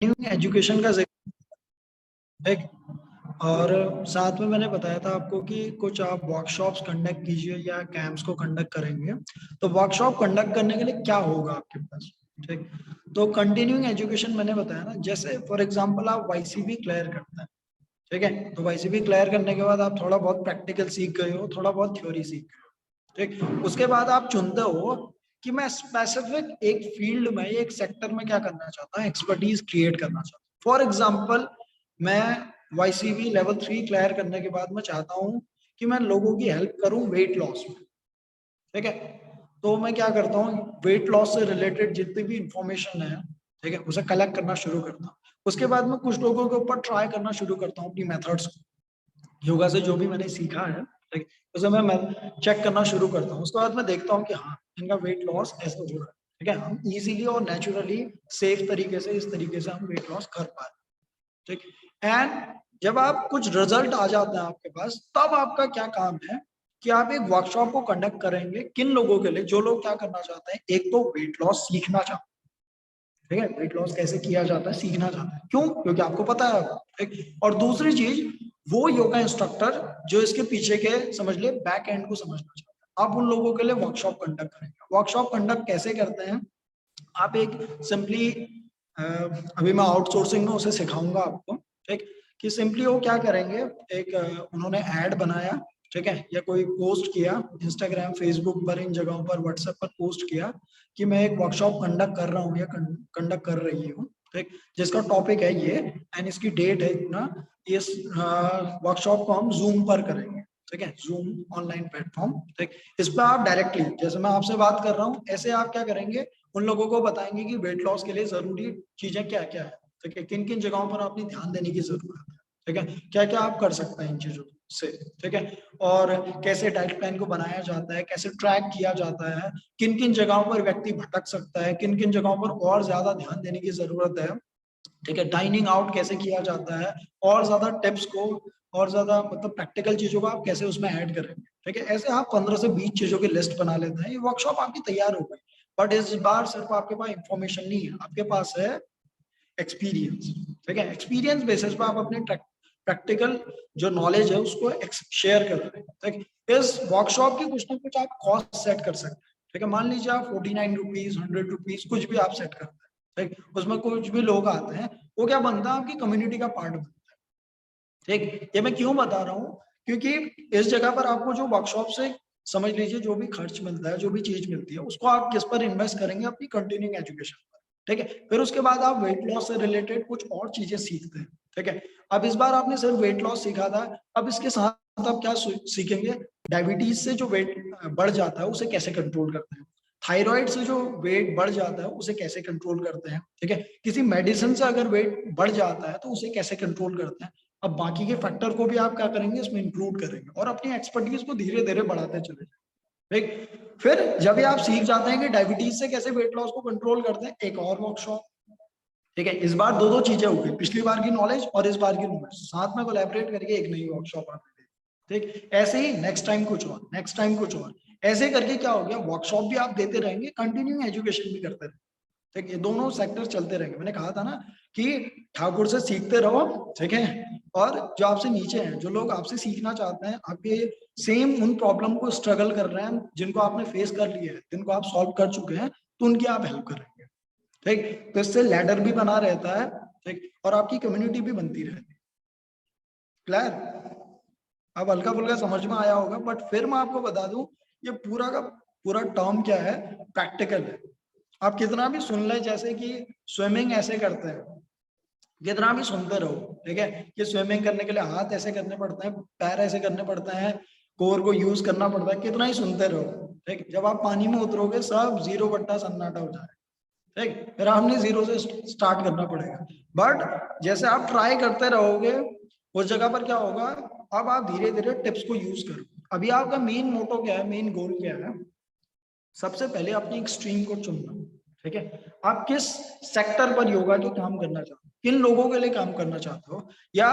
Education का जिक्र, और साथ में मैंने बताया था आपको कि कुछ आप वर्कशॉप्स कंडक्ट कीजिए या कैंप्स को कंडक्ट करेंगे। तो वर्कशॉप कंडक्ट करने के लिए क्या होगा आपके पास, ठीक। तो कंटिन्यूइंग एजुकेशन मैंने बताया ना, जैसे फॉर एग्जांपल आप वाईसीबी क्लियर करते हैं, ठीक है। तो वाईसीबी क्लियर करने के बाद आप थोड़ा बहुत प्रैक्टिकल सीख गए हो, थोड़ा बहुत थ्योरी सीख गए हो, ठीक। उसके बाद आप चुनते हो कि मैं स्पेसिफिक एक फील्ड में, एक सेक्टर में क्या करना चाहता हूँ, एक्सपर्टीज क्रिएट करना चाहता हूँ। फॉर एग्जाम्पल मैं वाईसीबी लेवल 3 क्लियर करने के बाद मैं चाहता हूँ कि मैं लोगों की हेल्प करूँ वेट लॉस में, ठीक है। तो मैं क्या करता हूँ, वेट लॉस से रिलेटेड जितनी भी इंफॉर्मेशन है, ठीक है, उसे कलेक्ट करना शुरू करता हूँ। उसके बाद मैं कुछ लोगों के ऊपर ट्राई करना शुरू करता हूँ अपनी मेथड्स को, योगा से जो भी मैंने सीखा है, ठीक, उसे मैं चेक करना शुरू करता हूँ। उसके बाद मैं देखता हूँ कि हाँ, इनका वेट लॉस ऐसे हो रहा है, ठीक है। हम इजीली और नेचुरली सेफ तरीके से, इस तरीके से हम वेट लॉस कर पा रहे हैं, ठीक। एंड जब आप कुछ रिजल्ट आ जाते हैं आपके पास, तब आपका क्या काम है कि आप एक वर्कशॉप को कंडक्ट करेंगे किन लोगों के लिए, जो लोग क्या करना चाहते हैं, एक तो वेट लॉस सीखना चाहते हैं, ठीक है, वेट लॉस कैसे किया जाता है सीखना चाहता है, क्यों, क्योंकि आपको पता है, ठीक। और दूसरी चीज, वो योगा इंस्ट्रक्टर जो इसके पीछे के समझ ले बैक एंड को समझना चाहता है, आप उन लोगों के लिए वर्कशॉप कंडक्ट करेंगे। वर्कशॉप कंडक्ट कैसे करते हैं, आप एक सिंपली, अभी मैं आउटसोर्सिंग में उसे सिखाऊंगा आपको, ठीक, कि सिंपली वो क्या करेंगे, एक उन्होंने ऐड बनाया, ठीक है, या कोई पोस्ट किया इंस्टाग्राम, फेसबुक पर, इन जगहों पर, व्हाट्सएप पर पोस्ट किया कि मैं एक वर्कशॉप कंडक्ट कर रहा हूँ या कंडक्ट कर रही हूँ, ठीक, जिसका टॉपिक है ये एंड इसकी डेट है इतना, इस वर्कशॉप को हम जूम पर करेंगे, ठीक है, जूम ऑनलाइन प्लेटफॉर्म, ठीक। इस पर आप डायरेक्टली, जैसे मैं आपसे बात कर रहा हूँ, ऐसे आप क्या करेंगे, उन लोगों को बताएंगे कि वेट लॉस के लिए जरूरी चीजें क्या क्या है, ठीक है, किन किन जगहों पर आपने ध्यान देने की जरूरत है, ठीक है, क्या क्या आप कर सकते हैं इन चीजों से, ठीक है। और कैसे डाइट प्लान को बनाया जाता है, कैसे ट्रैक किया जाता है, किन किन जगहों पर व्यक्ति भटक सकता है, किन किन जगहों पर और ज्यादा ध्यान देने की जरूरत है, ठीक है, डाइनिंग आउट कैसे किया जाता है, और ज्यादा टिप्स को, और ज्यादा मतलब प्रैक्टिकल चीजों को आप कैसे उसमें ऐड करेंगे, ठीक है। ऐसे आप 15 से 20 चीजों की लिस्ट बना लेते हैं, ये वर्कशॉप आपकी तैयार हो गई। बट इस बार सिर्फ आपके पास इंफॉर्मेशन नहीं है, आपके पास है एक्सपीरियंस, ठीक है। एक्सपीरियंस बेसिस पे आप अपने प्रैक्टिकल जो नॉलेज है उसको शेयर कर रहे हैं, ठीक। इस वर्कशॉप की कुछ ना कुछ आप कॉस्ट सेट कर सकते हैं, ठीक है। मान लीजिए आप 49 रुपीज, 100 रुपीज, कुछ भी आप सेट करते हैं, ठीक। उसमें कुछ भी लोग आते हैं, वो क्या बनता है, आपकी कम्युनिटी का पार्ट बनता है, ठीक। ये मैं क्यों बता रहा हूँ, क्योंकि इस जगह पर आपको जो वर्कशॉप से समझ लीजिए जो भी खर्च मिलता है, जो भी चीज मिलती है, उसको आप किस पर इन्वेस्ट करेंगे, अपनी कंटिन्यूइंग एजुकेशन पर, ठीक है। फिर उसके बाद आप वेट लॉस से रिलेटेड कुछ और चीजें सीखते हैं, ठीक है। अब इस बार आपने सिर्फ वेट लॉस सीखा था, अब इसके साथ आप क्या सीखेंगे, डायबिटीज से जो वेट बढ़ जाता है उसे कैसे कंट्रोल करते हैं, थायराइड से जो वेट बढ़ जाता है उसे कैसे कंट्रोल करते हैं, ठीक है। किसी मेडिसिन से अगर वेट बढ़ जाता है तो उसे कैसे कंट्रोल करते हैं। अब बाकी के फैक्टर को भी आप क्या करेंगे, इसमें इंक्लूड करेंगे और अपनी एक्सपर्टीज को धीरे धीरे बढ़ाते चले जाएंगे, ठीक। फिर जब ये आप सीख जाते हैं कि डायबिटीज से कैसे वेट लॉस को कंट्रोल करते हैं, एक और वर्कशॉप, ठीक है। इस बार दो दो चीजें हो गई, पिछली बार की नॉलेज और इस बार की नॉलेज साथ में कोलैबोरेट करके एक नई वर्कशॉप आप, ठीक। ऐसे ही नेक्स्ट टाइम कुछ और, नेक्स्ट टाइम कुछ और, ऐसे करके क्या हो गया, वर्कशॉप भी आप देते रहेंगे, कंटिन्यू एजुकेशन भी करते रहेंगे, ठीक। ये दोनों सेक्टर चलते रहेंगे। मैंने कहा था ना कि ठाकुर से सीखते रहो, ठीक है। और जो आपसे नीचे हैं, जो लोग आपसे सीखना चाहते हैं, आपके सेम उन प्रॉब्लम को स्ट्रगल कर रहे हैं, जिनको आपने फेस कर लिया है, जिनको आप सॉल्व कर चुके हैं, तो उनकी आप हेल्प करेंगे, ठीक। तो इससे लैडर भी बना रहता है, ठीक, और आपकी कम्युनिटी भी बनती रहती है। क्लियर, अब हल्का फुल्का समझ में आया होगा, बट फिर मैं आपको बता दूं, ये पूरा का पूरा टर्म क्या है, प्रैक्टिकल है। आप कितना भी सुन ले, जैसे कि स्विमिंग ऐसे करते हैं, कितना भी सुनते रहो, ठीक है, कि स्विमिंग करने के लिए हाथ ऐसे करने पड़ते हैं, पैर ऐसे करने पड़ते हैं, कोर को यूज करना पड़ता है, कितना ही सुनते रहो, ठीक। जब आप पानी में उतरोगे सब जीरो बट्टा सन्नाटा हो जाएगा, ठीक। फिर आपने जीरो से स्टार्ट करना पड़ेगा। बट जैसे आप ट्राई करते रहोगे, उस जगह पर क्या होगा, अब आप धीरे धीरे टिप्स को यूज करो। अभी आपका मेन मोटो क्या है, मेन गोल क्या है, सबसे पहले अपनी एक स्ट्रीम को चुनना, ठीक है। आप किस सेक्टर पर योगा के काम करना चाहते हो, किन लोगों के लिए काम करना चाहते हो, या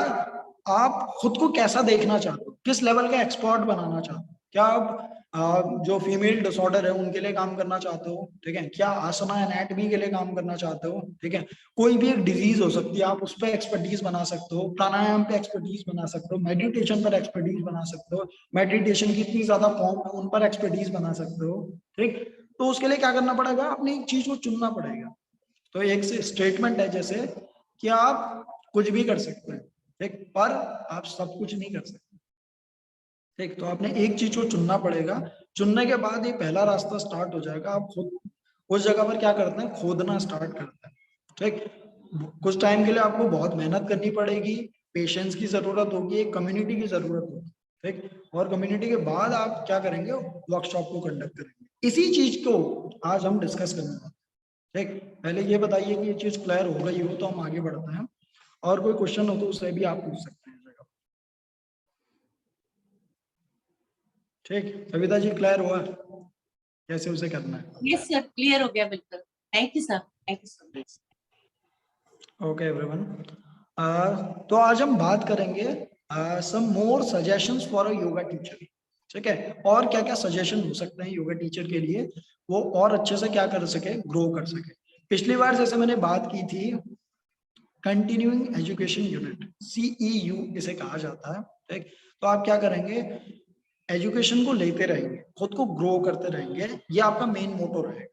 आप खुद को कैसा देखना चाहते हो, किस लेवल का एक्सपर्ट बनाना चाहते हो, क्या आप जो फीमेल डिसऑर्डर है उनके लिए काम करना चाहते हो, ठीक है, क्या आसना एनाटॉमी के लिए काम करना चाहते हो, ठीक है, कोई भी एक डिजीज हो सकती है आप उस पर एक्सपर्टीज बना सकते हो, प्राणायाम पे एक्सपर्टीज बना सकते हो, मेडिटेशन पर एक्सपर्टीज बना सकते हो, मेडिटेशन की इतनी ज्यादा फॉर्म है उन पर एक्सपर्टीज बना सकते हो, ठीक। तो उसके लिए क्या करना पड़ेगा, अपनी एक चीज को चुनना पड़ेगा। तो एक से स्टेटमेंट है जैसे कि आप कुछ भी कर सकते हैं, ठीक, पर आप सब कुछ नहीं कर सकते, ठीक। तो आपने एक चीज को चुनना पड़ेगा, चुनने के बाद ये पहला रास्ता स्टार्ट हो जाएगा, आप खुद उस जगह पर क्या करते हैं, खोदना स्टार्ट करते हैं, ठीक। कुछ टाइम के लिए आपको बहुत मेहनत करनी पड़ेगी, पेशेंस की जरूरत होगी, एक कम्युनिटी की जरूरत होगी, ठीक। और कम्युनिटी के बाद आप क्या करेंगे, वर्कशॉप को कंडक्ट करेंगे। इसी चीज को आज हम डिस्कस करने वाले हैं, ठीक। पहले ये बताइए कि ये चीज क्लियर हो गई हो तो हम आगे बढ़ते हैं, और कोई क्वेश्चन हो तो उससे भी आप पूछ सकते हैं जगह, ठीक। कविता जी क्लियर हुआ कैसे उसे करना है? यस सर, क्लियर हो गया बिल्कुल। Thank you sir, thank you so much. Okay everyone, तो आज हम बात करेंगे some more suggestions for a yoga teacher, ठीक है, और क्या क्या सजेशन हो सकते हैं योगा टीचर के लिए, वो और अच्छे से क्या कर सके, ग्रो कर सके। पिछली बार जैसे मैंने बात की थी, कंटिन्यूइंग एजुकेशन यूनिट, CEU इसे कहा जाता है, ठीक। तो आप क्या करेंगे, एजुकेशन को लेते रहेंगे, खुद को ग्रो करते रहेंगे, ये आपका मेन मोटो रहेगा,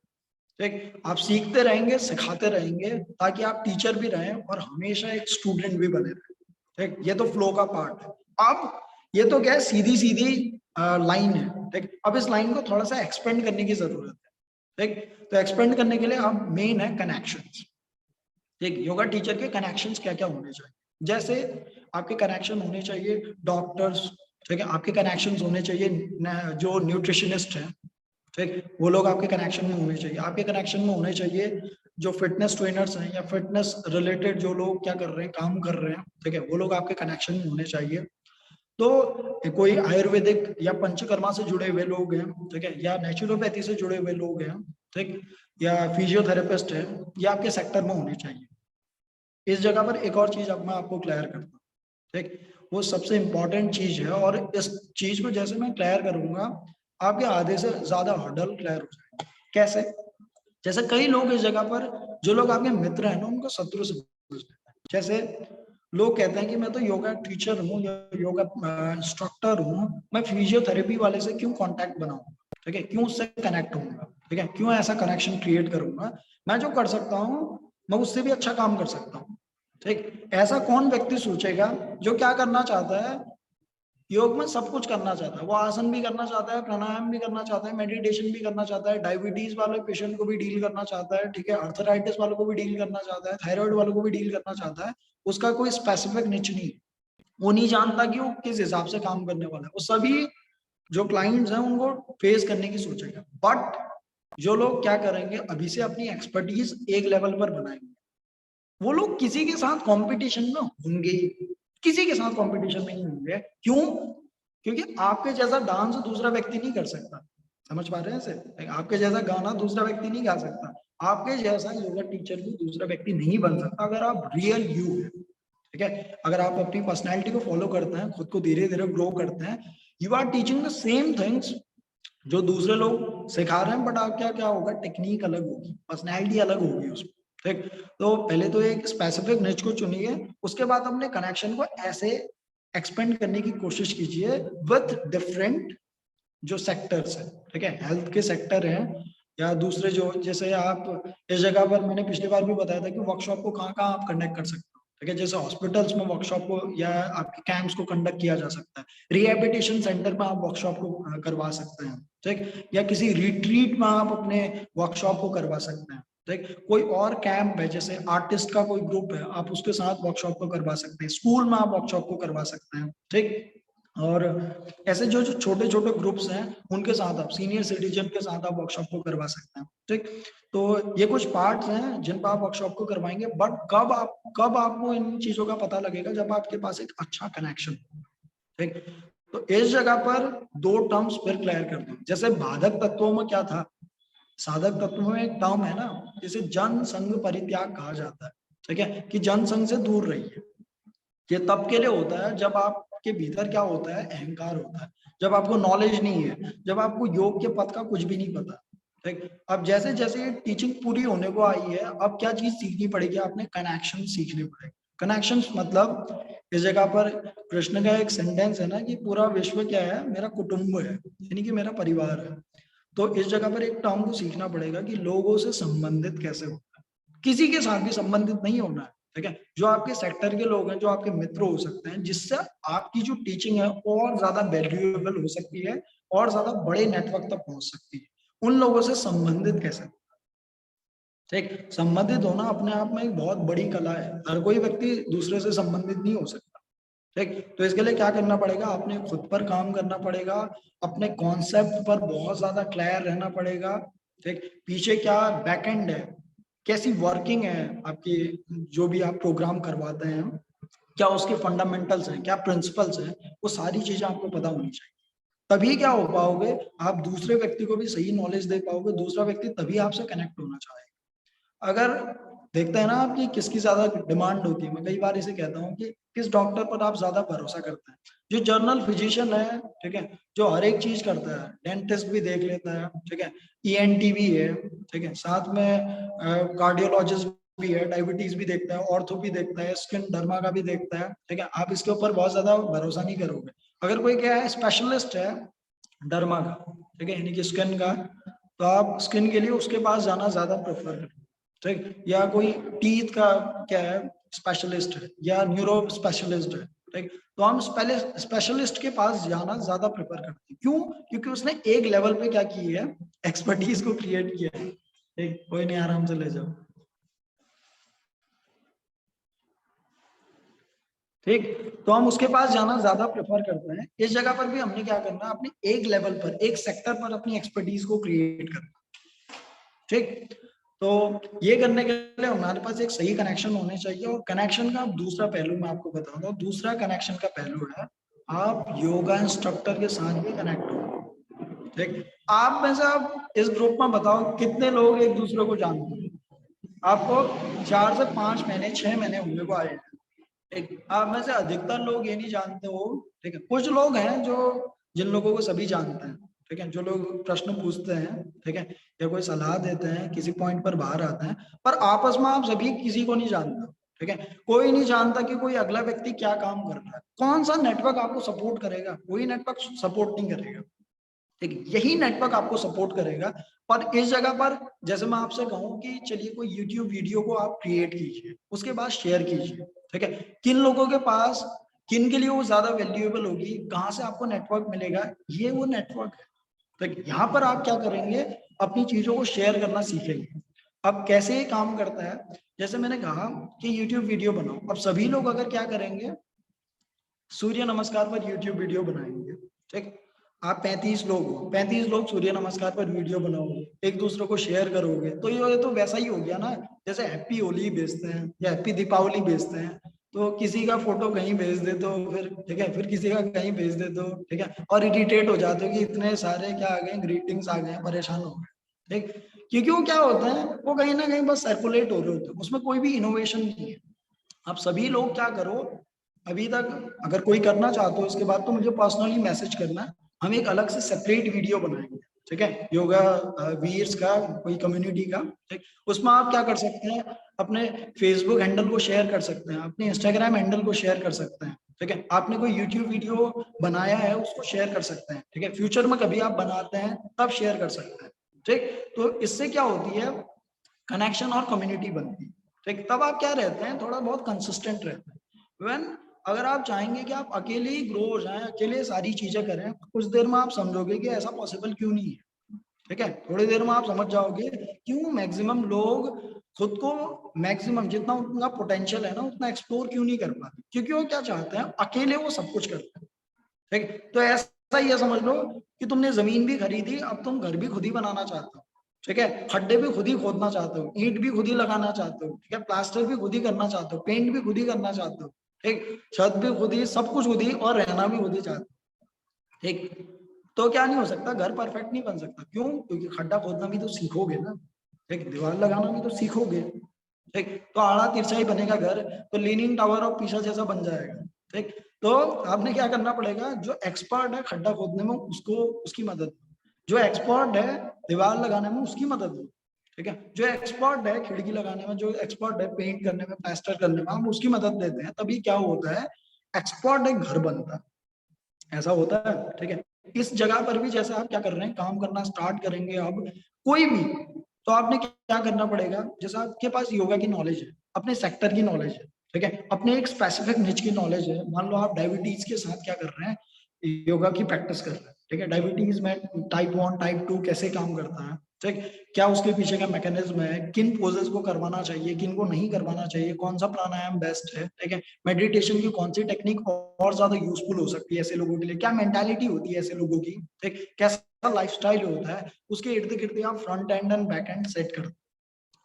ठीक। आप सीखते रहेंगे, सिखाते रहेंगे, ताकि आप टीचर भी रहें और हमेशा एक स्टूडेंट भी बने रहे, ठीक। ये तो फ्लो का पार्ट है। अब ये तो क्या है, सीधी सीधी लाइन है, ठीक। अब इस लाइन को थोड़ा सा एक्सपेंड करने की जरूरत है, ठीक। तो एक्सपेंड करने के लिए अब मेन है कनेक्शंस, ठीक। योगा टीचर के कनेक्शंस क्या क्या होने चाहिए, जैसे आपके कनेक्शन होने चाहिए डॉक्टर्स, ठीक है, आपके कनेक्शंस होने चाहिए जो न्यूट्रिशनिस्ट हैं, ठीक, वो लोग आपके कनेक्शन में होने चाहिए, आपके कनेक्शन में होने चाहिए जो फिटनेस ट्रेनर्स हैं या फिटनेस रिलेटेड जो लोग क्या कर रहे हैं, काम कर रहे हैं, ठीक है, वो लोग आपके कनेक्शन में होने चाहिए। तो कोई आयुर्वेदिक या पंचकर्मा से जुड़े हुए लोग हैं, ठीक है, या नेचुरोपैथी से जुड़े हुए लोग हैं, ठीक, या फिजियोथेरेपिस्ट है, ये आपके सेक्टर में होने चाहिए। इस जगह पर एक और चीज अब मैं आपको क्लियर करता हूँ, ठीक, वो सबसे इंपॉर्टेंट चीज है, और इस चीज को जैसे मैं क्लियर करूंगा आपके आधे से ज्यादा हर्डल क्लियर हो जाएगा। कैसे, जैसे कई लोग इस जगह पर, जो लोग आपके मित्र हैं ना, उनको शत्रु से समझते हैं। जैसे लोग कहते हैं कि मैं तो योगा टीचर हूँ या योगा इंस्ट्रक्टर हूँ, मैं फिजियोथेरेपी वाले से क्यों कांटेक्ट बनाऊंगा, ठीक है, क्यों उससे कनेक्ट होऊंगा, ठीक है, क्यों ऐसा कनेक्शन क्रिएट करूंगा, मैं जो कर सकता हूँ मैं उससे भी अच्छा काम कर सकता हूँ, ठीक। ऐसा कौन व्यक्ति सोचेगा जो क्या करना चाहता है, योग में सब कुछ करना चाहता है, वो आसन भी करना चाहता है, प्राणायाम भी करना चाहता है, मेडिटेशन भी करना चाहता है, डायबिटीज वाले पेशेंट को भी डील करना चाहता है, ठीक है, अर्थराइटिस वालों को भी डील करना चाहता है, थायराइड वालों को भी डील करना चाहता है। उसका कोई स्पेसिफिक निच नहीं है, वो नहीं जानता कि वो किस हिसाब से काम करने वाला है, वो सभी जो क्लाइंट्स हैं उनको फेस करने की सोचेगा। बट जो लोग क्या करेंगे, अभी से अपनी एक्सपर्टीज एक लेवल पर बनाएंगे, वो लोग किसी के साथ कंपटीशन में होंगे, किसी के साथ कंपटीशन में नहीं होंगे। क्यों? क्योंकि आपके जैसा डांस दूसरा व्यक्ति नहीं कर सकता, समझ पा रहे हैं इसे, आपके जैसा गाना दूसरा व्यक्ति नहीं गा सकता, आपके जैसा योगा टीचर भी दूसरा व्यक्ति नहीं बन सकता, अगर आप रियल यू है, ठीक है, अगर आप अपनी पर्सनैलिटी को फॉलो करते हैं, खुद को धीरे धीरे ग्रो करते हैं, you are teaching the same things जो दूसरे लोग सिखा रहे हैं, बट आप क्या क्या होगा, टेक्निक अलग होगी, पर्सनैलिटी अलग होगी उसमें, ठीक। तो पहले तो एक स्पेसिफिक निच को चुनिए, उसके बाद अपने कनेक्शन को ऐसे एक्सपेंड करने की कोशिश कीजिए विथ डिफरेंट जो सेक्टर्स है, ठीक है, हेल्थ के सेक्टर हैं या दूसरे जो, जैसे आप इस जगह पर मैंने पिछली बार भी बताया था कि वर्कशॉप को कहाँ कहाँ आप कंडक्ट कर सकते हो, ठीक है, जैसे हॉस्पिटल्स में वर्कशॉप को या आपके कैंप्स को कंडक्ट किया जा सकता है, रिहेबिलिटेशन सेंटर में आप वर्कशॉप को करवा सकते हैं, ठीक, या किसी रिट्रीट में आप अपने वर्कशॉप को करवा सकते हैं, ठीक। कोई और कैंप है, जैसे आर्टिस्ट का कोई ग्रुप है, आप उसके साथ वर्कशॉप को करवा सकते हैं, स्कूल में आप वर्कशॉप को करवा सकते हैं, ठीक। और ऐसे जो जो छोटे छोटे ग्रुप्स हैं उनके साथ आप, सीनियर सिटीजन के साथ आप वर्कशॉप को करवा सकते हैं, ठीक। तो ये कुछ पार्ट्स हैं जिन पर आप वर्कशॉप को करवाएंगे, बट कब आपको इन चीजों का पता लगेगा, जब आपके पास एक अच्छा कनेक्शन, ठीक। तो इस जगह पर दो टर्म्स फिर क्लियर कर दूं, जैसे बाधक तत्वों में क्या था, साधक तत्वों में एक टर्म है ना, जिसे जन संघ परित्याग कहा जाता है, ठीक है, कि जन संघ से दूर रहिए। ये तब के लिए होता है जब आपके आपके भीतर क्या होता है, अहंकार होता है। जब आपको नॉलेज नहीं है, जब आपको योग के पद का कुछ भी नहीं पता, ठीक। अब जैसे जैसे टीचिंग पूरी होने को आई है, अब क्या चीज सीखनी पड़ेगी, आपने कनेक्शन सीखने पड़ेगा। कनेक्शंस मतलब इस जगह पर कृष्ण का एक सेंटेंस है ना कि पूरा विश्व क्या है, मेरा कुटुंब है, यानी कि मेरा परिवार है। तो इस जगह पर एक टर्म को सीखना पड़ेगा कि लोगों से संबंधित कैसे होता है। किसी के साथ भी संबंधित नहीं होना है, ठीक है। जो आपके सेक्टर के लोग हैं, जो आपके मित्र हो सकते हैं, जिससे आपकी जो टीचिंग है और ज्यादा वैल्यूएबल हो सकती है और ज्यादा बड़े नेटवर्क तक पहुंच सकती है, उन लोगों से संबंधित कैसे, ठीक। संबंधित होना अपने आप में एक बहुत बड़ी कला है, हर कोई व्यक्ति दूसरे से संबंधित नहीं हो सकता, ठीक। तो इसके लिए क्या करना पड़ेगा, आपने खुद पर काम करना पड़ेगा, अपने कॉन्सेप्ट पर बहुत ज्यादा क्लियर रहना पड़ेगा, ठीक। पीछे क्या बैकएंड है, कैसी वर्किंग है आपकी, जो भी आप प्रोग्राम करवाते हैं, क्या उसके फंडामेंटल्स हैं, क्या प्रिंसिपल्स हैं, वो सारी चीजें आपको पता होनी चाहिए। तभी क्या हो पाओगे, आप दूसरे व्यक्ति को भी सही नॉलेज दे पाओगे, दूसरा व्यक्ति तभी आपसे कनेक्ट होना चाहेगा। अगर देखते हैं ना आप कि किसकी ज्यादा डिमांड होती है, मैं कई बार इसे कहता हूँ कि किस डॉक्टर पर आप ज्यादा भरोसा करते हैं। जो जर्नल फिजिशियन है, ठीक है, जो हर एक चीज करता है, डेंटिस्ट भी देख लेता है, ठीक है, ईएनटी भी है, ठीक है, साथ में कार्डियोलॉजिस्ट भी है, डायबिटीज भी देखता है, ऑर्थो भी देखता है, स्किन डर्मा का भी देखता है, ठीक है। आप इसके ऊपर बहुत ज्यादा भरोसा नहीं करोगे। अगर कोई क्या है, स्पेशलिस्ट है डर्मा का, ठीक है, यानी कि स्किन का, तो आप स्किन के लिए उसके पास जाना ज्यादा प्रेफर करें, ठीक। या कोई टीथ का क्या है, स्पेशलिस्ट है, या न्यूरो स्पेशलिस्ट है, ठीक। तो हम स्पेशलिस्ट के पास जाना ज्यादा प्रेफर करते हैं। क्यों? क्योंकि उसने एक लेवल पे क्या की है, एक्सपर्टीज को क्रिएट किया है, ठीक। कोई नहीं, आराम से ले जाओ, ठीक। तो हम उसके पास जाना ज्यादा प्रेफर करते हैं। इस जगह पर भी हमने क्या करना है, अपने एक लेवल पर, एक सेक्टर पर अपनी एक्सपर्टीज को क्रिएट करना, ठीक। तो ये करने के लिए हमारे पास एक सही कनेक्शन होने चाहिए। और कनेक्शन का दूसरा पहलू मैं आपको बता दूं, दूसरा कनेक्शन का पहलू है, आप योगा इंस्ट्रक्टर के साथ भी कनेक्ट हो, ठीक। आप में से आप इस ग्रुप में बताओ कितने लोग एक दूसरे को जानते हैं। आपको 4 से 5 महीने 6 महीने होने को आए हैं, ठीक। आप में से अधिकतर लोग ये नहीं जानते हो, ठीक है। कुछ लोग हैं जो, जिन लोगों को सभी जानते हैं, ठीक है, जो लोग प्रश्न पूछते हैं, ठीक है, या कोई सलाह देते हैं, किसी पॉइंट पर बाहर आते हैं, पर आपस में आप सभी किसी को नहीं जानते, ठीक है। कोई नहीं जानता कि कोई अगला व्यक्ति क्या काम कर रहा है, कौन सा नेटवर्क आपको सपोर्ट करेगा, कोई नेटवर्क सपोर्ट नहीं करेगा, ठीक है। यही नेटवर्क आपको सपोर्ट करेगा। पर इस जगह पर जैसे मैं आपसे कहूँ कि चलिए कोई यूट्यूब वीडियो को आप क्रिएट कीजिए, उसके बाद शेयर कीजिए, ठीक है। किन लोगों के पास, किन के लिए वो ज्यादा वैल्यूएबल होगी, कहाँ से आपको नेटवर्क मिलेगा, ये वो नेटवर्क है। तो यहाँ पर आप क्या करेंगे, अपनी चीजों को शेयर करना सीखेंगे। अब कैसे ये काम करता है, जैसे मैंने कहा कि यूट्यूब वीडियो बनाओ, अब सभी लोग अगर क्या करेंगे, सूर्य नमस्कार पर यूट्यूब वीडियो बनाएंगे, ठीक। आप 35 लोग हो, 35 लोग सूर्य नमस्कार पर वीडियो बनाओगे, एक दूसरे को शेयर करोगे, तो ये तो वैसा ही हो गया ना, जैसे हैप्पी होली भेजते हैं या हैप्पी दीपावली भेजते हैं। तो किसी का फोटो कहीं भेज दे तो फिर, ठीक है, फिर किसी का कहीं भेज दे तो, ठीक है, और इरिटेट हो जाते हो कि इतने सारे क्या आ गए, ग्रीटिंग्स आ गए, परेशान हो गए, ठीक। क्योंकि वो क्या होता है, वो कहीं ना कहीं बस सर्कुलेट हो रहे होते हैं, उसमें कोई भी इनोवेशन नहीं है। आप सभी लोग क्या करो, अभी तक अगर कोई करना चाहते हो इसके बाद, तो मुझे पर्सनली मैसेज करना, हम एक अलग से सेपरेट वीडियो बनाएंगे, ठीक है, योगा वीर्स का कोई कम्युनिटी का, ठीक। उसमें आप क्या कर सकते हैं, अपने फेसबुक हैंडल को शेयर कर सकते हैं, अपने इंस्टाग्राम हैंडल को शेयर कर सकते हैं, ठीक है। आपने कोई यूट्यूब वीडियो बनाया है उसको शेयर कर सकते हैं, ठीक है। फ्यूचर में कभी आप बनाते हैं तब शेयर कर सकते हैं, ठीक। तो इससे क्या होती है, कनेक्शन और कम्युनिटी बनती है, ठीक। तब आप क्या रहते हैं, थोड़ा बहुत कंसिस्टेंट रहते हैं। व्हेन अगर आप चाहेंगे कि आप अकेले ही ग्रो हो जाएं, अकेले सारी चीजें करें, कुछ देर में आप समझोगे कि ऐसा पॉसिबल क्यों नहीं है, ठीक है। थोड़ी देर में आप समझ जाओगे क्यों मैक्सिमम लोग खुद को, मैक्सिमम जितना उनका पोटेंशियल है ना, उतना एक्सप्लोर क्यों नहीं कर पाते, क्योंकि वो क्या चाहते हैं, अकेले वो सब कुछ करते हैं, ठीक। तो ऐसा ही है, समझ लो कि तुमने जमीन भी खरीदी, अब तुम घर भी खुद ही बनाना चाहते हो, ठीक है, खड्डे भी खुद ही खोदना चाहते हो, ईंट भी खुद ही लगाना चाहते हो, ठीक है, प्लास्टर भी खुद ही करना चाहते हो, पेंट भी खुद ही करना चाहते हो, ठीक, छत भी खुद ही, सब कुछ खुद ही, और रहना भी खुद ही चाहते हो, ठीक। तो क्या नहीं हो सकता, घर परफेक्ट नहीं बन सकता, क्यों? क्योंकि खड्डा खोदना भी तो सीखोगे ना, ठीक, दीवार लगाना भी तो सीखोगे, ठीक। तो आड़ा तिरछा ही बनेगा घर, तो लीनिंग टावर ऑफ पीसा जैसा बन जाएगा, ठीक। तो आपने क्या करना पड़ेगा, जो एक्सपर्ट है खड्डा खोदने में उसको उसकी मदद, जो एक्सपर्ट है दीवार लगाने में उसकी मदद लो, ठीक है। जो एक्सपर्ट है खिड़की लगाने में, जो एक्सपर्ट है पेंट करने में, प्लास्टर करने में, हम उसकी मदद लेते हैं। तभी क्या होता है, एक्सपर्ट एक घर बनता है, ऐसा होता है, ठीक है। इस जगह पर भी जैसे आप क्या कर रहे हैं, काम करना स्टार्ट करेंगे अब कोई भी, तो आपने क्या करना पड़ेगा, जैसे आपके पास योगा की नॉलेज है, अपने सेक्टर की नॉलेज है, ठीक है, अपने एक स्पेसिफिक निच की नॉलेज है। मान लो आप डायबिटीज के साथ क्या कर रहे हैं, योगा की प्रैक्टिस कर रहे हैं, ठीक है। डायबिटीज में टाइप 1 टाइप 2 कैसे काम करता है, ठीक, क्या उसके पीछे का मैकेनिज्म है, किन पोजेस को करवाना चाहिए, किन को नहीं करवाना चाहिए, कौन सा प्राणायाम बेस्ट है, ठीक है। मेडिटेशन की कौन सी टेक्निक और ज्यादा यूजफुल हो सकती है ऐसे लोगों के लिए, क्या मेंटालिटी होती है ऐसे लोगों की, ठीक, कैसा लाइफस्टाइल होता है, उसके इर्द गिर्द आप front end and back and set कर।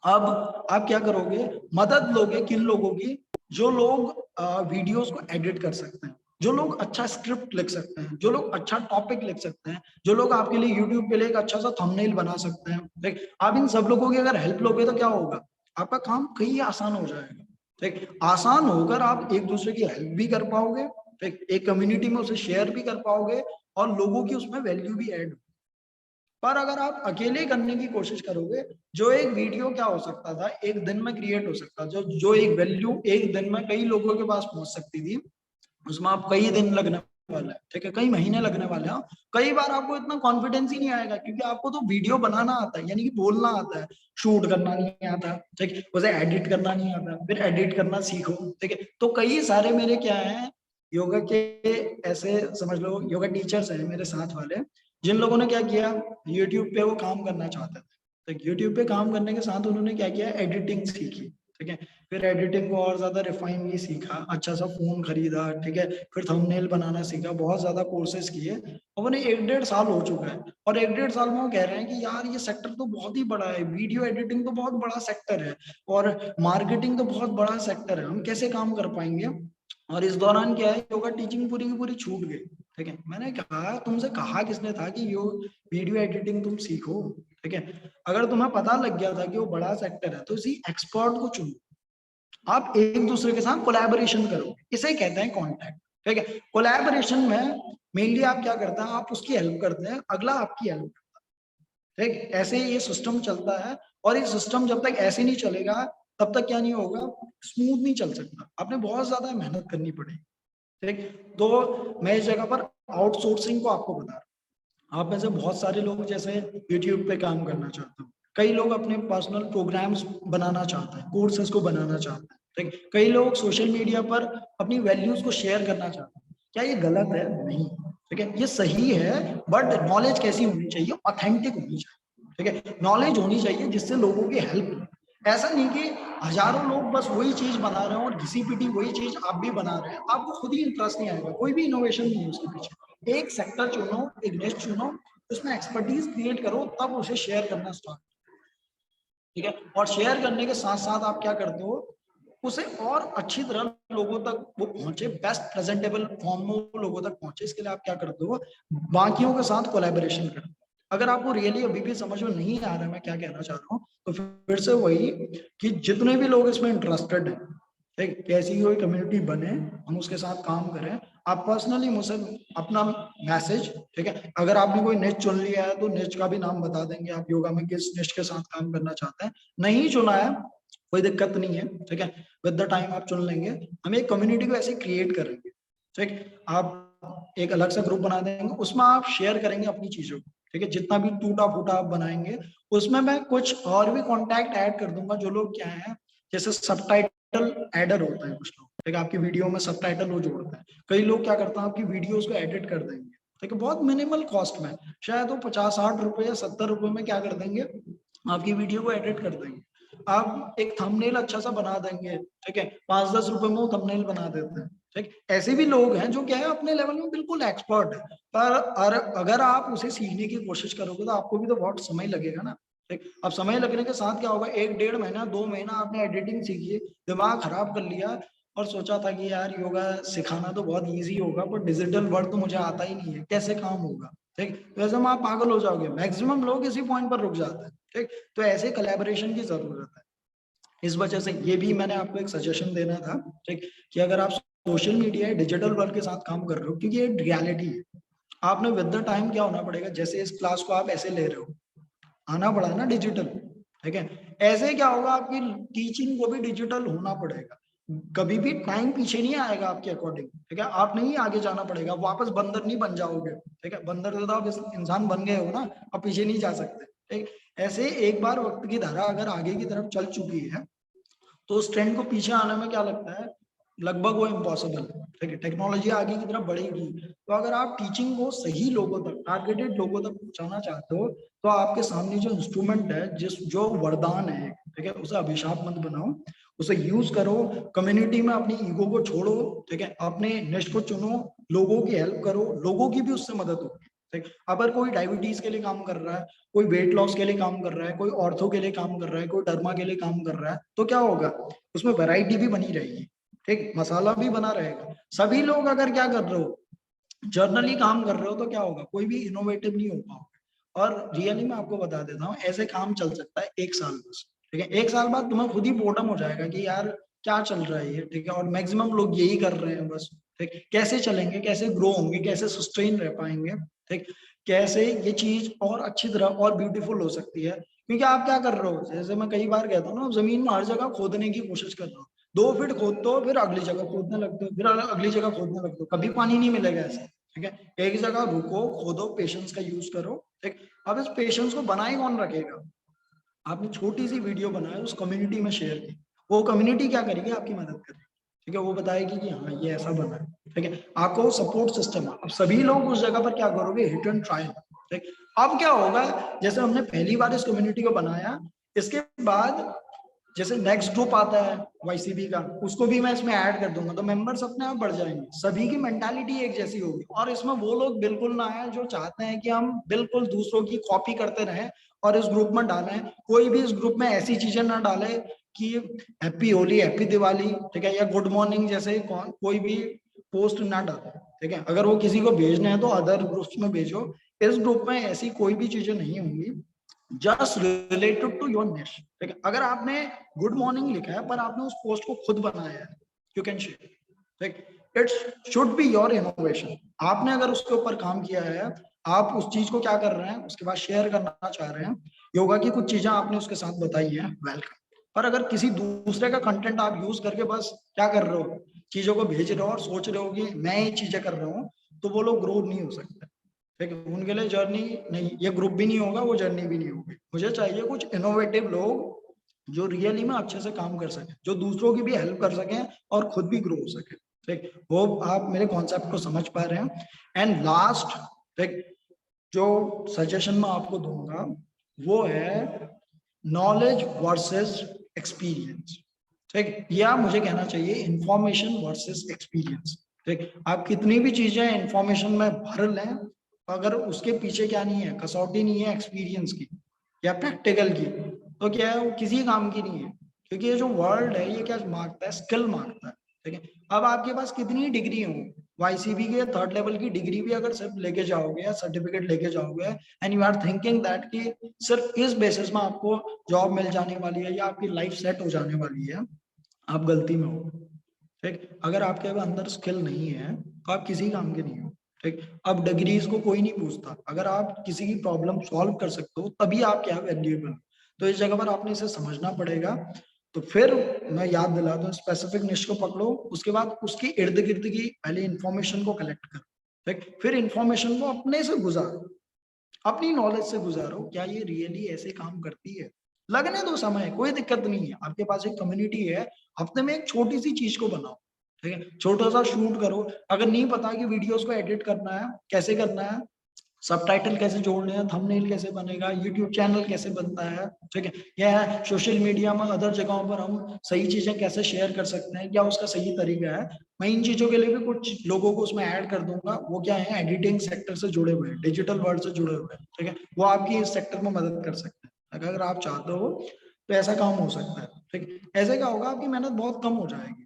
अब आप क्या करोगे, मदद लोगे किन लोगों की, जो लोग वीडियोस को एडिट कर सकते हैं, जो लोग अच्छा स्क्रिप्ट लिख सकते हैं, जो लोग अच्छा टॉपिक लिख सकते हैं, जो लोग आपके लिए यूट्यूब के लिए एक अच्छा सा थंबनेल बना सकते हैं, ठीक। आप इन सब लोगों की अगर हेल्प लोगे तो क्या होगा, आपका काम कहीं आसान हो जाएगा, ठीक। आसान होकर आप एक दूसरे की हेल्प भी कर पाओगे, ठीक, एक कम्युनिटी में उसे शेयर भी कर पाओगे और लोगों की उसमें वैल्यू भी ऐड। पर अगर आप अकेले करने की कोशिश करोगे, जो एक वीडियो क्या हो सकता था, एक दिन में क्रिएट हो सकता, जो जो एक वैल्यू एक दिन में कई लोगों के पास पहुंच सकती थी, उसमें आप कई दिन लगने वाला है, ठीक है, कई महीने लगने वाले हैं। कई बार आपको इतना कॉन्फिडेंस ही नहीं आएगा, क्योंकि आपको तो वीडियो बनाना आता है, यानी कि बोलना आता है, शूट करना नहीं आता, ठीक है, उसे एडिट करना नहीं आता, फिर एडिट करना सीखो, ठीक है। तो कई सारे मेरे क्या है, योगा के ऐसे समझ लो योगा टीचर्स हैं मेरे साथ वाले, जिन लोगों ने क्या किया, यूट्यूब पे वो काम करना चाहते थे, तो यूट्यूब पे काम करने के साथ उन्होंने क्या किया, एडिटिंग सीखी, ठीक है। फिर एडिटिंग को और ज्यादा रिफाइनली सीखा, अच्छा सा फोन खरीदा, ठीक है, फिर थंबनेल बनाना सीखा, बहुत ज्यादा कोर्सेज किए। अब उन्हें 1-1.5 साल हो चुका है, और 1-1.5 साल में वो कह रहे हैं कि यार ये सेक्टर तो बहुत ही बड़ा है, वीडियो एडिटिंग तो बहुत बड़ा सेक्टर है, और मार्केटिंग तो बहुत बड़ा सेक्टर है, हम कैसे काम कर पाएंगे। और इस दौरान क्या है, योगा टीचिंग पूरी की पूरी छूट गई, ठीक है। मैंने कहा, तुमसे कहा किसने था कि यो वीडियो एडिटिंग तुम सीखो, ठीक है। अगर तुम्हें पता लग गया था कि वो बड़ा सेक्टर है, तो इसी एक्सपर्ट को चुनो, आप एक दूसरे के साथ कोलैबोरेशन करो, इसे कहते हैं कॉन्टैक्ट, ठीक है। कोलैबोरेशन में मेनली आप क्या करते हैं, आप उसकी हेल्प करते हैं, अगला आपकी हेल्प, ठीक, ऐसे ये सिस्टम चलता है। और ये सिस्टम जब तक ऐसे नहीं चलेगा, तब तक क्या नहीं होगा, स्मूथ नहीं चल सकता, आपने बहुत ज्यादा मेहनत करनी पड़ेगी, ठीक। तो मैं इस जगह पर आउटसोर्सिंग को आपको बता रहा हूँ। आप में से बहुत सारे लोग जैसे यूट्यूब पे काम करना चाहते हो, कई लोग अपने पर्सनल प्रोग्राम्स बनाना चाहते हैं, कोर्सेज को बनाना चाहते हैं, ठीक, कई लोग सोशल मीडिया पर अपनी वैल्यूज को शेयर करना चाहते हैं। क्या ये गलत है? नहीं, ठीक है, ये सही है। बट नॉलेज कैसी होनी चाहिए, ऑथेंटिक होनी चाहिए, ठीक है। नॉलेज होनी चाहिए जिससे लोगों की हेल्प हो। ऐसा नहीं कि हजारों लोग बस वही चीज बना रहे हो और घिसी पिटी वही चीज आप भी बना रहे हैं, आपको खुद ही इंटरेस्ट नहीं आएगा, कोई भी इनोवेशन नहीं है उसके पीछे। एक सेक्टर चुनो, एक निश चुनो, उसमें एक्सपर्टीज क्रिएट करो, तब उसे शेयर करना स्टार्ट, ठीक है। और शेयर करने के साथ साथ आप क्या करते हो, उसे और अच्छी तरह लोगों तक वो पहुंचे, बेस्ट प्रेजेंटेबल फॉर्म में वो लोगों तक पहुंचे, इसके लिए आप क्या करते हो, बाकियों के साथ कोलैबोरेशन करते हो। अगर आपको रियली अभी भी समझ में नहीं आ रहा है मैं क्या कहना चाह रहा हूँ, तो फिर से वही कि जितने भी लोग इसमें इंटरेस्टेड हैं, ठीक, कैसी कोई कम्युनिटी बने, हम उसके साथ काम करें। आप पर्सनली मुझसे अपना मैसेज, ठीक है, अगर आपने कोई निच चुन लिया है तो निच का भी नाम बता देंगे, आप योगा में किस निच के साथ काम करना चाहते हैं। नहीं चुना है, कोई दिक्कत नहीं है, ठीक है, विद द टाइम आप चुन लेंगे। हम एक कम्युनिटी को ऐसे क्रिएट करेंगे, ठीक, आप एक अलग सा ग्रुप बना देंगे, उसमें आप शेयर करेंगे अपनी चीजों को, ठीक है। जितना भी टूटा फूटा आप बनाएंगे, उसमें मैं कुछ और भी कॉन्टैक्ट ऐड कर दूंगा, जो लोग क्या है, जैसे सबटाइटल एडर होता है कुछ लोग, ठीक है, आपकी वीडियो में सबटाइटल वो जोड़ते हैं। कई लोग क्या करते हैं, आपकी वीडियोस को एडिट कर देंगे, ठीक है, बहुत मिनिमल कॉस्ट में, शायद वो 50-60 रुपए या 70 रुपए में क्या कर देंगे, आपकी वीडियो को एडिट कर देंगे। आप एक थंबनेल अच्छा सा बना देंगे, ठीक है, 5-10 रुपए में वो थंबनेल बना देते हैं, ठीक। ऐसे भी लोग हैं जो क्या है, अपने लेवल में बिल्कुल एक्सपर्ट है, पर अगर आप उसे सीखने की कोशिश करोगे तो आपको भी तो बहुत समय लगेगा ना, ठीक। अब समय लगने के साथ क्या होगा, 1-1.5 महीना 2 महीना आपने एडिटिंग सीखी, दिमाग खराब कर लिया, और सोचा था कि यार योगा सिखाना तो बहुत इजी होगा, पर डिजिटल वर्ड तो मुझे आता ही नहीं है, कैसे काम होगा, ठीक। तो ऐसे में आप पागल हो जाओगे। मैक्सिमम लोग इसी पॉइंट पर रुक जाते हैं, ठीक। तो ऐसे कोलैबोरेशन की जरूरत है। इस वजह से ये भी मैंने आपको एक सजेशन देना था, ठीक, कि अगर आप सोशल मीडिया या डिजिटल वर्क के साथ काम कर रहे हो, क्योंकि ये रियलिटी है, आपने विद द टाइम क्या होना पड़ेगा, जैसे इस क्लास को आप ऐसे ले रहे हो, आना पड़ा ना डिजिटल, ठीक है, ऐसे क्या होगा, आपकी टीचिंग को भी डिजिटल होना पड़ेगा। कभी भी टाइम पीछे नहीं आएगा आपके अकॉर्डिंग, ठीक है, आप नहीं आगे जाना पड़ेगा, वापस बंदर नहीं बन जाओगे, ठीक है, बंदर से तो आप इंसान बन गए हो ना, अब पीछे नहीं जा सकते, ठीक। ऐसे एक बार वक्त की धारा अगर आगे की तरफ चल चुकी है, तो उस ट्रेंड को पीछे आने में क्या लगता है, लगभग वो इम्पॉसिबल है, ठीक है, टेक्नोलॉजी आगे की तरफ बढ़ेगी। तो अगर आप टीचिंग को सही लोगों तक, टारगेटेड लोगों तक पहुंचाना चाहते हो, तो आपके सामने जो इंस्ट्रूमेंट है, जो वरदान है, ठीक है, उसे अभिशाप मत बनाओ, उसे यूज करो, कम्युनिटी में अपनी ईगो को छोड़ो, ठीक है, अपने निश को चुनो, लोगों की हेल्प करो, लोगों की भी उससे मदद होगी, ठीक। अगर कोई डायबिटीज के लिए काम कर रहा है, कोई वेट लॉस के लिए काम कर रहा है, कोई ऑर्थो के लिए काम कर रहा है, कोई डर्मा के लिए काम कर रहा है, तो क्या होगा, उसमें वैरायटी भी बनी रहेगी, ठीक, मसाला भी बना रहेगा। सभी लोग अगर क्या कर रहे हो, जर्नली काम कर रहे हो, तो क्या होगा, कोई भी इनोवेटिव नहीं हो पाओगे। और रियली मैं आपको बता देता हूँ, ऐसे काम चल सकता है 1 साल बस, ठीक है, 1 साल बाद तुम्हें खुद ही बोर्डम हो जाएगा कि यार क्या चल रहा है ये, ठीक है, और मैक्सिमम लोग यही कर रहे हैं बस, ठीक, कैसे चलेंगे, कैसे ग्रो होंगे, कैसे सस्टेन रह पाएंगे, ठीक, कैसे ये चीज और अच्छी तरह और ब्यूटीफुल हो सकती है। क्योंकि आप क्या कर रहे हो, जैसे मैं कई बार कहता हूँ ना, जमीन में हर जगह खोदने की कोशिश कर रहे हो, 2 फीट खोदते हो, फिर अगली जगह खोदने लगते हो, फिर अगली जगह खोदने लगते हो, कभी पानी नहीं मिलेगा ऐसे, ठीक है, एक जगह रुको, खोदो, पेशेंस का यूज करो, ठीक। अब इस पेशेंस को बनाए कौन रखेगा, आपने छोटी सी वीडियो बनाई, उस कम्युनिटी में शेयर की, वो कम्युनिटी क्या करेगी, आपकी मदद करेगी, ठीक है, वो बताएगी कि हाँ ये ऐसा बना है, ठीक है, आपको सपोर्ट सिस्टम है। अब सभी लोग उस जगह पर क्या करोगे, हिट एंड ट्रायल, ठीक। अब क्या होगा, जैसे हमने पहली बार इस कम्युनिटी को बनाया, इसके बाद जैसे नेक्स्ट ग्रुप आता है वाईसीबी का, उसको भी मैं इसमें ऐड कर दूंगा, तो मेंबर्स अपने आप बढ़ जाएंगे, सभी की मेंटालिटी एक जैसी होगी, और इसमें वो लोग बिल्कुल ना आए जो चाहते हैं कि हम बिल्कुल दूसरों की कॉपी करते रहें और इस ग्रुप में डालें। कोई भी इस ग्रुप में ऐसी चीजें ना डाले कि हैप्पी होली, हैप्पी दिवाली, ठीक है, या गुड मॉर्निंग जैसे कोई भी पोस्ट ना डाले, ठीक है, अगर वो किसी को भेजना है तो अदर ग्रुप्स में भेजो। इस ग्रुप में ऐसी कोई भी चीजें नहीं होंगी जस्ट रिलेटेड टू योर निश, ठीक है, अगर आपने गुड मॉर्निंग लिखा है पर आपने उस पोस्ट को खुद बनाया है, यू कैन शेयर, ठीक, it should be your innovation. आपने अगर उसके ऊपर काम किया है, आप उस चीज को क्या कर रहे हैं, उसके बाद शेयर करना चाह रहे हैं, योगा की कुछ चीजें आपने उसके साथ बताई है, वेलकम। पर अगर किसी दूसरे का कंटेंट आप यूज करके बस क्या कर रहे हो, चीजों को भेज रहे हो और सोच रहे हो कि मैं ये चीजें कर रहा हूँ, तो वो लोग ग्रो नहीं हो सकते, ठीक है, उनके लिए जर्नी नहीं, ये ग्रुप भी नहीं होगा, वो जर्नी भी नहीं होगी। मुझे चाहिए कुछ इनोवेटिव लोग जो रियली में अच्छे से काम कर सके, जो दूसरों की भी हेल्प कर सके और खुद भी ग्रो हो सके, ठीक। वो आप मेरे कॉन्सेप्ट को समझ पा रहे हैं। एंड लास्ट, ठीक, जो सजेशन मैं आपको दूंगा वो है नॉलेज वर्सेस एक्सपीरियंस, ठीक, या मुझे कहना चाहिए इंफॉर्मेशन वर्सेस एक्सपीरियंस, ठीक। आप कितनी भी चीजें इंफॉर्मेशन में भर लें, अगर उसके पीछे क्या नहीं है, कसौटी नहीं है एक्सपीरियंस की या प्रैक्टिकल की, तो क्या है, वो किसी काम की नहीं है। क्योंकि ये जो वर्ल्ड है, ये क्या मांगता है, स्किल मांगता है, ठीक है। अब आपके पास कितनी डिग्री हो, वाईसीबी के 3rd लेवल की डिग्री भी अगर सिर्फ लेके जाओगे या सर्टिफिकेट लेके जाओगे, and you are thinking that कि सिर्फ इस बेसिस में आपको जॉब मिल जाने वाली है या आपकी लाइफ सेट हो जाने वाली है, आप गलती में हो, ठीक। अगर आपके अंदर स्किल नहीं है तो आप किसी काम के नहीं हो, ठीक। अब डिग्रीज को कोई नहीं पूछता, अगर आप किसी की प्रॉब्लम सॉल्व कर सकते हो तभी आप क्या वैल्यूएबल। तो इस जगह पर आपने इसे समझना पड़ेगा। तो फिर मैं याद दिलाता हूँ, स्पेसिफिक निश को पकड़ो, उसके बाद उसके इर्द गिर्द की पहले इंफॉर्मेशन को कलेक्ट करो, ठीक, फिर इंफॉर्मेशन को अपने से गुजारो, अपनी नॉलेज से गुजारो, क्या ये रियली ऐसे काम करती है, लगने दो समय, कोई दिक्कत नहीं है, आपके पास एक कम्युनिटी है, हफ्ते में एक छोटी सी चीज को बनाओ, ठीक है, छोटा सा शूट करो। अगर नहीं पता कि वीडियोस को एडिट करना है, कैसे करना है, सबटाइटल कैसे जोड़ने हैं, थंबनेल कैसे बनेगा, यूट्यूब चैनल कैसे बनता है, ठीक है, या सोशल मीडिया में अदर जगहों पर हम सही चीजें कैसे शेयर कर सकते हैं, क्या उसका सही तरीका है, मैं इन चीजों के लिए भी कुछ लोगों को उसमें ऐड कर दूंगा, वो क्या है, एडिटिंग सेक्टर से जुड़े हुए हैं, डिजिटल वर्ल्ड से जुड़े हुए हैं, ठीक है, वो आपकी इस सेक्टर में मदद कर सकते हैं। अगर आप चाहते हो तो ऐसा काम हो सकता है, ठीक। ऐसे क्या होगा, आपकी मेहनत बहुत कम हो जाएगी,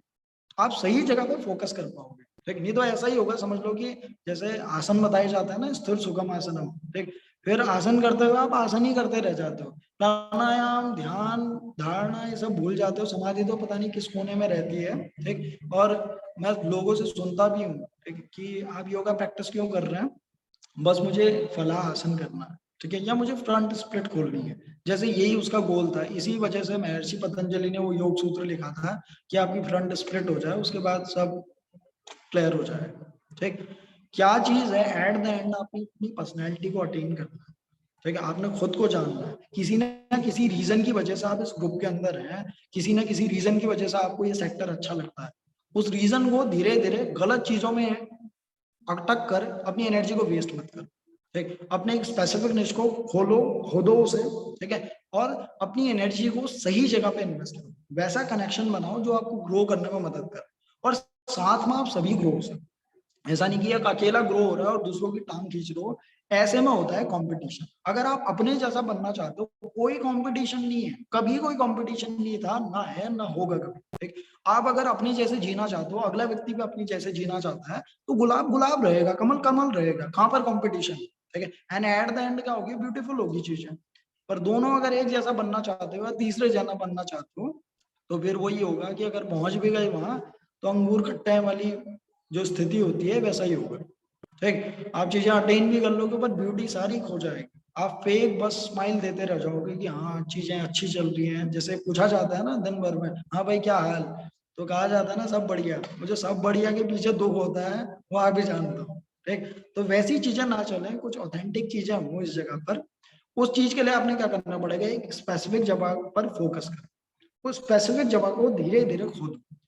आप सही जगह पे फोकस कर पाओगे, ठीक। नहीं तो ऐसा ही होगा, समझ लो कि जैसे आसन बताए जाते हैं ना, स्थिर सुगम आसनम, ठीक, फिर आसन करते हुए आप आसन ही करते रह जाते हो, प्राणायाम, ध्यान, धारणा ये सब भूल जाते हो, समाधि तो पता नहीं किस कोने में रहती है, ठीक। और मैं लोगों से सुनता भी हूँ, ठीक, कि आप योगा प्रैक्टिस क्यों कर रहे हैं, बस मुझे फलाहासन करना है, ठीक है, या मुझे फ्रंट स्प्लिट खोलनी है, जैसे यही उसका गोल था। इसी वजह से महर्षि पतंजलि ने वो योग सूत्र लिखा था कि आपकी फ्रंट स्प्लिट हो जाए, उसके बाद सब क्लियर हो जाए, ठीक। क्या चीज है, एट द एंड आपने अपनी पर्सनैलिटी को अटेन करना है, ठीक है, आपने खुद को जानना है। किसी ना किसी रीजन की वजह से आप इस ग्रुप के अंदर हैं, किसी ना किसी रीजन की वजह से आपको ये सेक्टर अच्छा लगता है, उस रीजन को धीरे धीरे गलत चीजों में अटक कर अपनी एनर्जी को वेस्ट मत कर, ठीक। अपने एक स्पेसिफिक निश को खोलो, खोदो उसे, ठीक है, और अपनी एनर्जी को सही जगह पे इन्वेस्ट करो, वैसा कनेक्शन बनाओ जो आपको ग्रो करने में मदद करे, और साथ में आप सभी ग्रो हो सके। ऐसा नहीं कि एक अकेला ग्रो हो रहा है और दूसरों की टांग खींच रहे हो, ऐसे में होता है कंपटीशन। अगर आप अपने जैसा बनना चाहते हो, कोई कंपटीशन नहीं है, कभी कोई कंपटीशन नहीं था, ना है, ना होगा कभी, ठीक। आप अगर अपने जैसे जीना चाहते हो, अगला व्यक्ति भी अपनी जैसे जीना चाहता है, तो गुलाब गुलाब रहेगा, कमल कमल रहेगा, कहाँ पर कंपटीशन, ठीक है। एंड एट द एंड क्या होगी, ब्यूटीफुल होगी चीजें। पर दोनों अगर एक जैसा बनना चाहते हो या तीसरे जैसा बनना चाहते हो, तो फिर वही होगा कि अगर पहुंच भी गए वहां, तो अंगूर खट्टे वाली जो स्थिति होती है वैसा ही होगा, ठीक। आप चीजें अटेन भी कर लोगे पर ब्यूटी सारी खो जाएगी, आप फेक बस स्माइल देते रह जाओगे कि हाँ चीजें अच्छी चल रही हैं। जैसे पूछा जाता है ना दिन भर में, हाँ भाई क्या हाल, तो कहा जाता है ना सब बढ़िया। मुझे सब बढ़िया के पीछे दुख होता है, वो आप भी जानता हूँ, ठीक। तो वैसी चीजें ना चले, कुछ ऑथेंटिक चीजें हो इस जगह पर। उस चीज के लिए आपने क्या करना पड़ेगा, एक स्पेसिफिक जगह पर फोकस करें, उस स्पेसिफिक जगह को धीरे धीरे खोदो।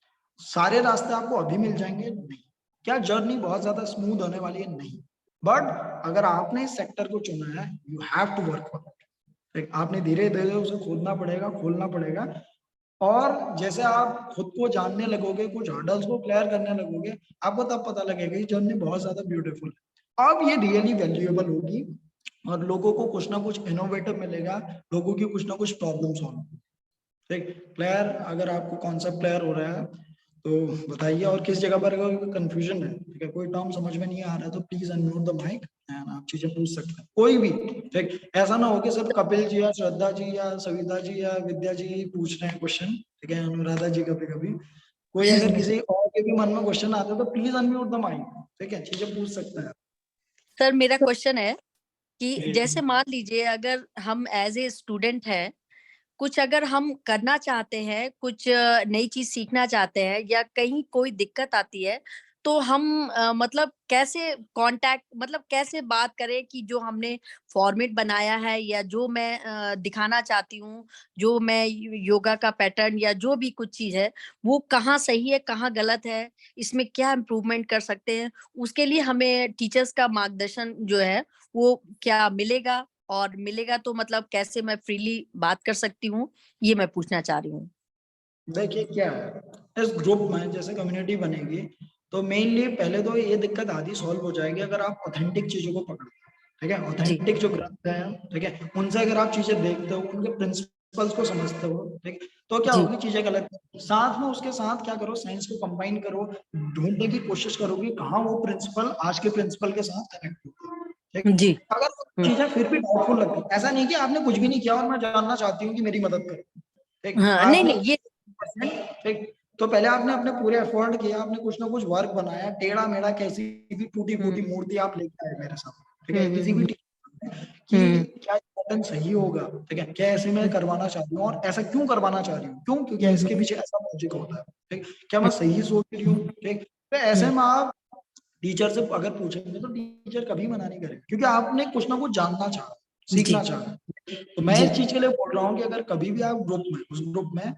सारे रास्ते आपको अभी मिल जाएंगे नहीं, क्या जर्नी बहुत ज्यादा स्मूथ होने वाली है, नहीं। बट अगर आपने इस सेक्टर को चुना है, you have to work for it, आपने धीरे धीरे उसे खोदना पड़ेगा, खोलना पड़ेगा। और जैसे आप खुद को जानने लगोगे, कुछ हर्डल्स को क्लियर करने लगोगे, आपको तब पता लगेगा कि जर्नी बहुत ज्यादा ब्यूटीफुल है, अब ये रियली वैल्यूएबल होगी, और लोगों को कुछ ना कुछ इनोवेटिव मिलेगा, लोगों की कुछ ना कुछ प्रॉब्लम सॉल्व, ठीक। क्लियर, अगर आपको कॉन्सेप्ट क्लियर हो रहा है तो बताइए, और किस जगह पर कंफ्यूजन है, ठीक है, कोई टर्म समझ में नहीं आ रहा है तो please unmute the mic and आप चीजें पूछ सकते हैं, कोई भी, ठीक। ऐसा ना हो कि सिर्फ कपिल जी या श्रद्धा जी या सविता जी या विद्या जी पूछ रहे हैं क्वेश्चन, ठीक है, अनुराधा जी कभी कभी, कोई अगर किसी और के भी मन में क्वेश्चन आता है तो प्लीज अनम्यूट द माइक, ठीक है, चीजें पूछ सकते हैं। सर मेरा क्वेश्चन है कि जी। जैसे मान लीजिए अगर हम एज ए स्टूडेंट हैं, कुछ अगर हम करना चाहते हैं, कुछ नई चीज सीखना चाहते हैं, या कहीं कोई दिक्कत आती है, तो हम मतलब कैसे कांटेक्ट, मतलब कैसे बात करें कि जो हमने फॉर्मेट बनाया है या जो मैं दिखाना चाहती हूँ, जो मैं योगा का पैटर्न या जो भी कुछ चीज है, वो कहाँ सही है, कहाँ गलत है, इसमें क्या इम्प्रूवमेंट कर सकते हैं, उसके लिए हमें टीचर्स का मार्गदर्शन जो है वो क्या मिलेगा, और मिलेगा तो मतलब कैसे मैं फ्रीली बात कर सकती हूँ, ये मैं पूछना चाह रही हूँ। देखिए क्या है, इस ग्रुप में जैसे कम्युनिटी बनेगी, तो मेनली पहले तो ये दिक्कत आधी सॉल्व हो जाएगी अगर आप ऑथेंटिक चीजों को पकड़ो, ठीक है, जी ऑथेंटिक जो ग्रंथ हैं, ठीक है, उनसे अगर आप चीजें देखते हो, उनके प्रिंसिपल्स को समझते हो, ठीक, तो क्या जी होगी, चीजें गलत साथ में उसके साथ क्या करो, साइंस को कंबाइन करो, ढूंढने की कोशिश करो कि कहाँ वो प्रिंसिपल आज के प्रिंसिपल के साथ कनेक्ट होते हैं, ठीक। जी। अगर चीजें फिर भी डाउटफुल लगती, ऐसा नहीं कि आपने कुछ भी नहीं किया और मैं जानना चाहती हूँ कि मेरी मदद करो, ठीक, हाँ नहीं आपने नहीं ये ठीक, तो पहले आपने अपने पूरे एफर्ट किया, आपने कुछ ना कुछ वर्क बनाया, टेढ़ा मेढ़ा कैसी भी टूटी फूटी मूर्ति आप लेके आए मेरे साथ, ठीक है, किसी भी कि क्या पैटर्न सही होगा, ठीक है, क्या ऐसे मैं करवाना चाहती हूँ और ऐसा क्यों करवाना चाह रही हूँ, क्यों, क्योंकि इसके पीछे ऐसा लॉजिक होता है, ठीक, क्या मैं सही सोच रही हूँ, ठीक। तो ऐसे में आप टीचर से अगर पूछेंगे तो टीचर कभी मना नहीं करेगा, क्योंकि आपने कुछ ना कुछ जानना चाहा, सीखना जी चाहा। तो मैं जी इस चीज के लिए बोल रहा हूँ कि अगर कभी भी आप ग्रुप में, उस ग्रुप में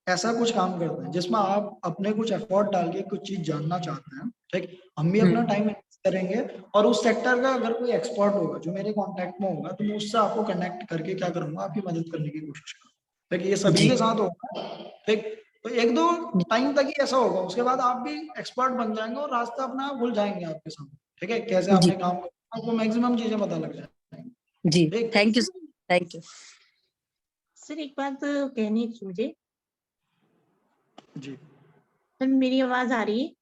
ऐसा कुछ काम करते हैं जिसमें आप अपने कुछ एफर्ट डाल के कुछ चीज जानना चाहते हैं, ठीक, हम भी अपना टाइम इन्वेस्ट करेंगे, और उस सेक्टर का अगर कोई एक्सपर्ट होगा जो मेरे कांटेक्ट में होगा, तो मैं उससे आपको कनेक्ट करके क्या करूंगा, आपकी मदद करने की कोशिश करूंगा, ठीक, ये सभी जी के साथ होगा, ठीक। तो एक दो टाइम तक ही ऐसा होगा, उसके बाद आप भी एक्सपर्ट बन जाएंगे और रास्ता अपना आप भूल जाएंगे आपके सामने, ठीक है, कैसे जी आपने काम करना, आपको मैक्सिमम चीजें पता लग जाएंगी, जी ठीक। Thank you, thank you. Sir एक बात कहनी थी मुझे। जी सर मेरी आवाज आ रही है?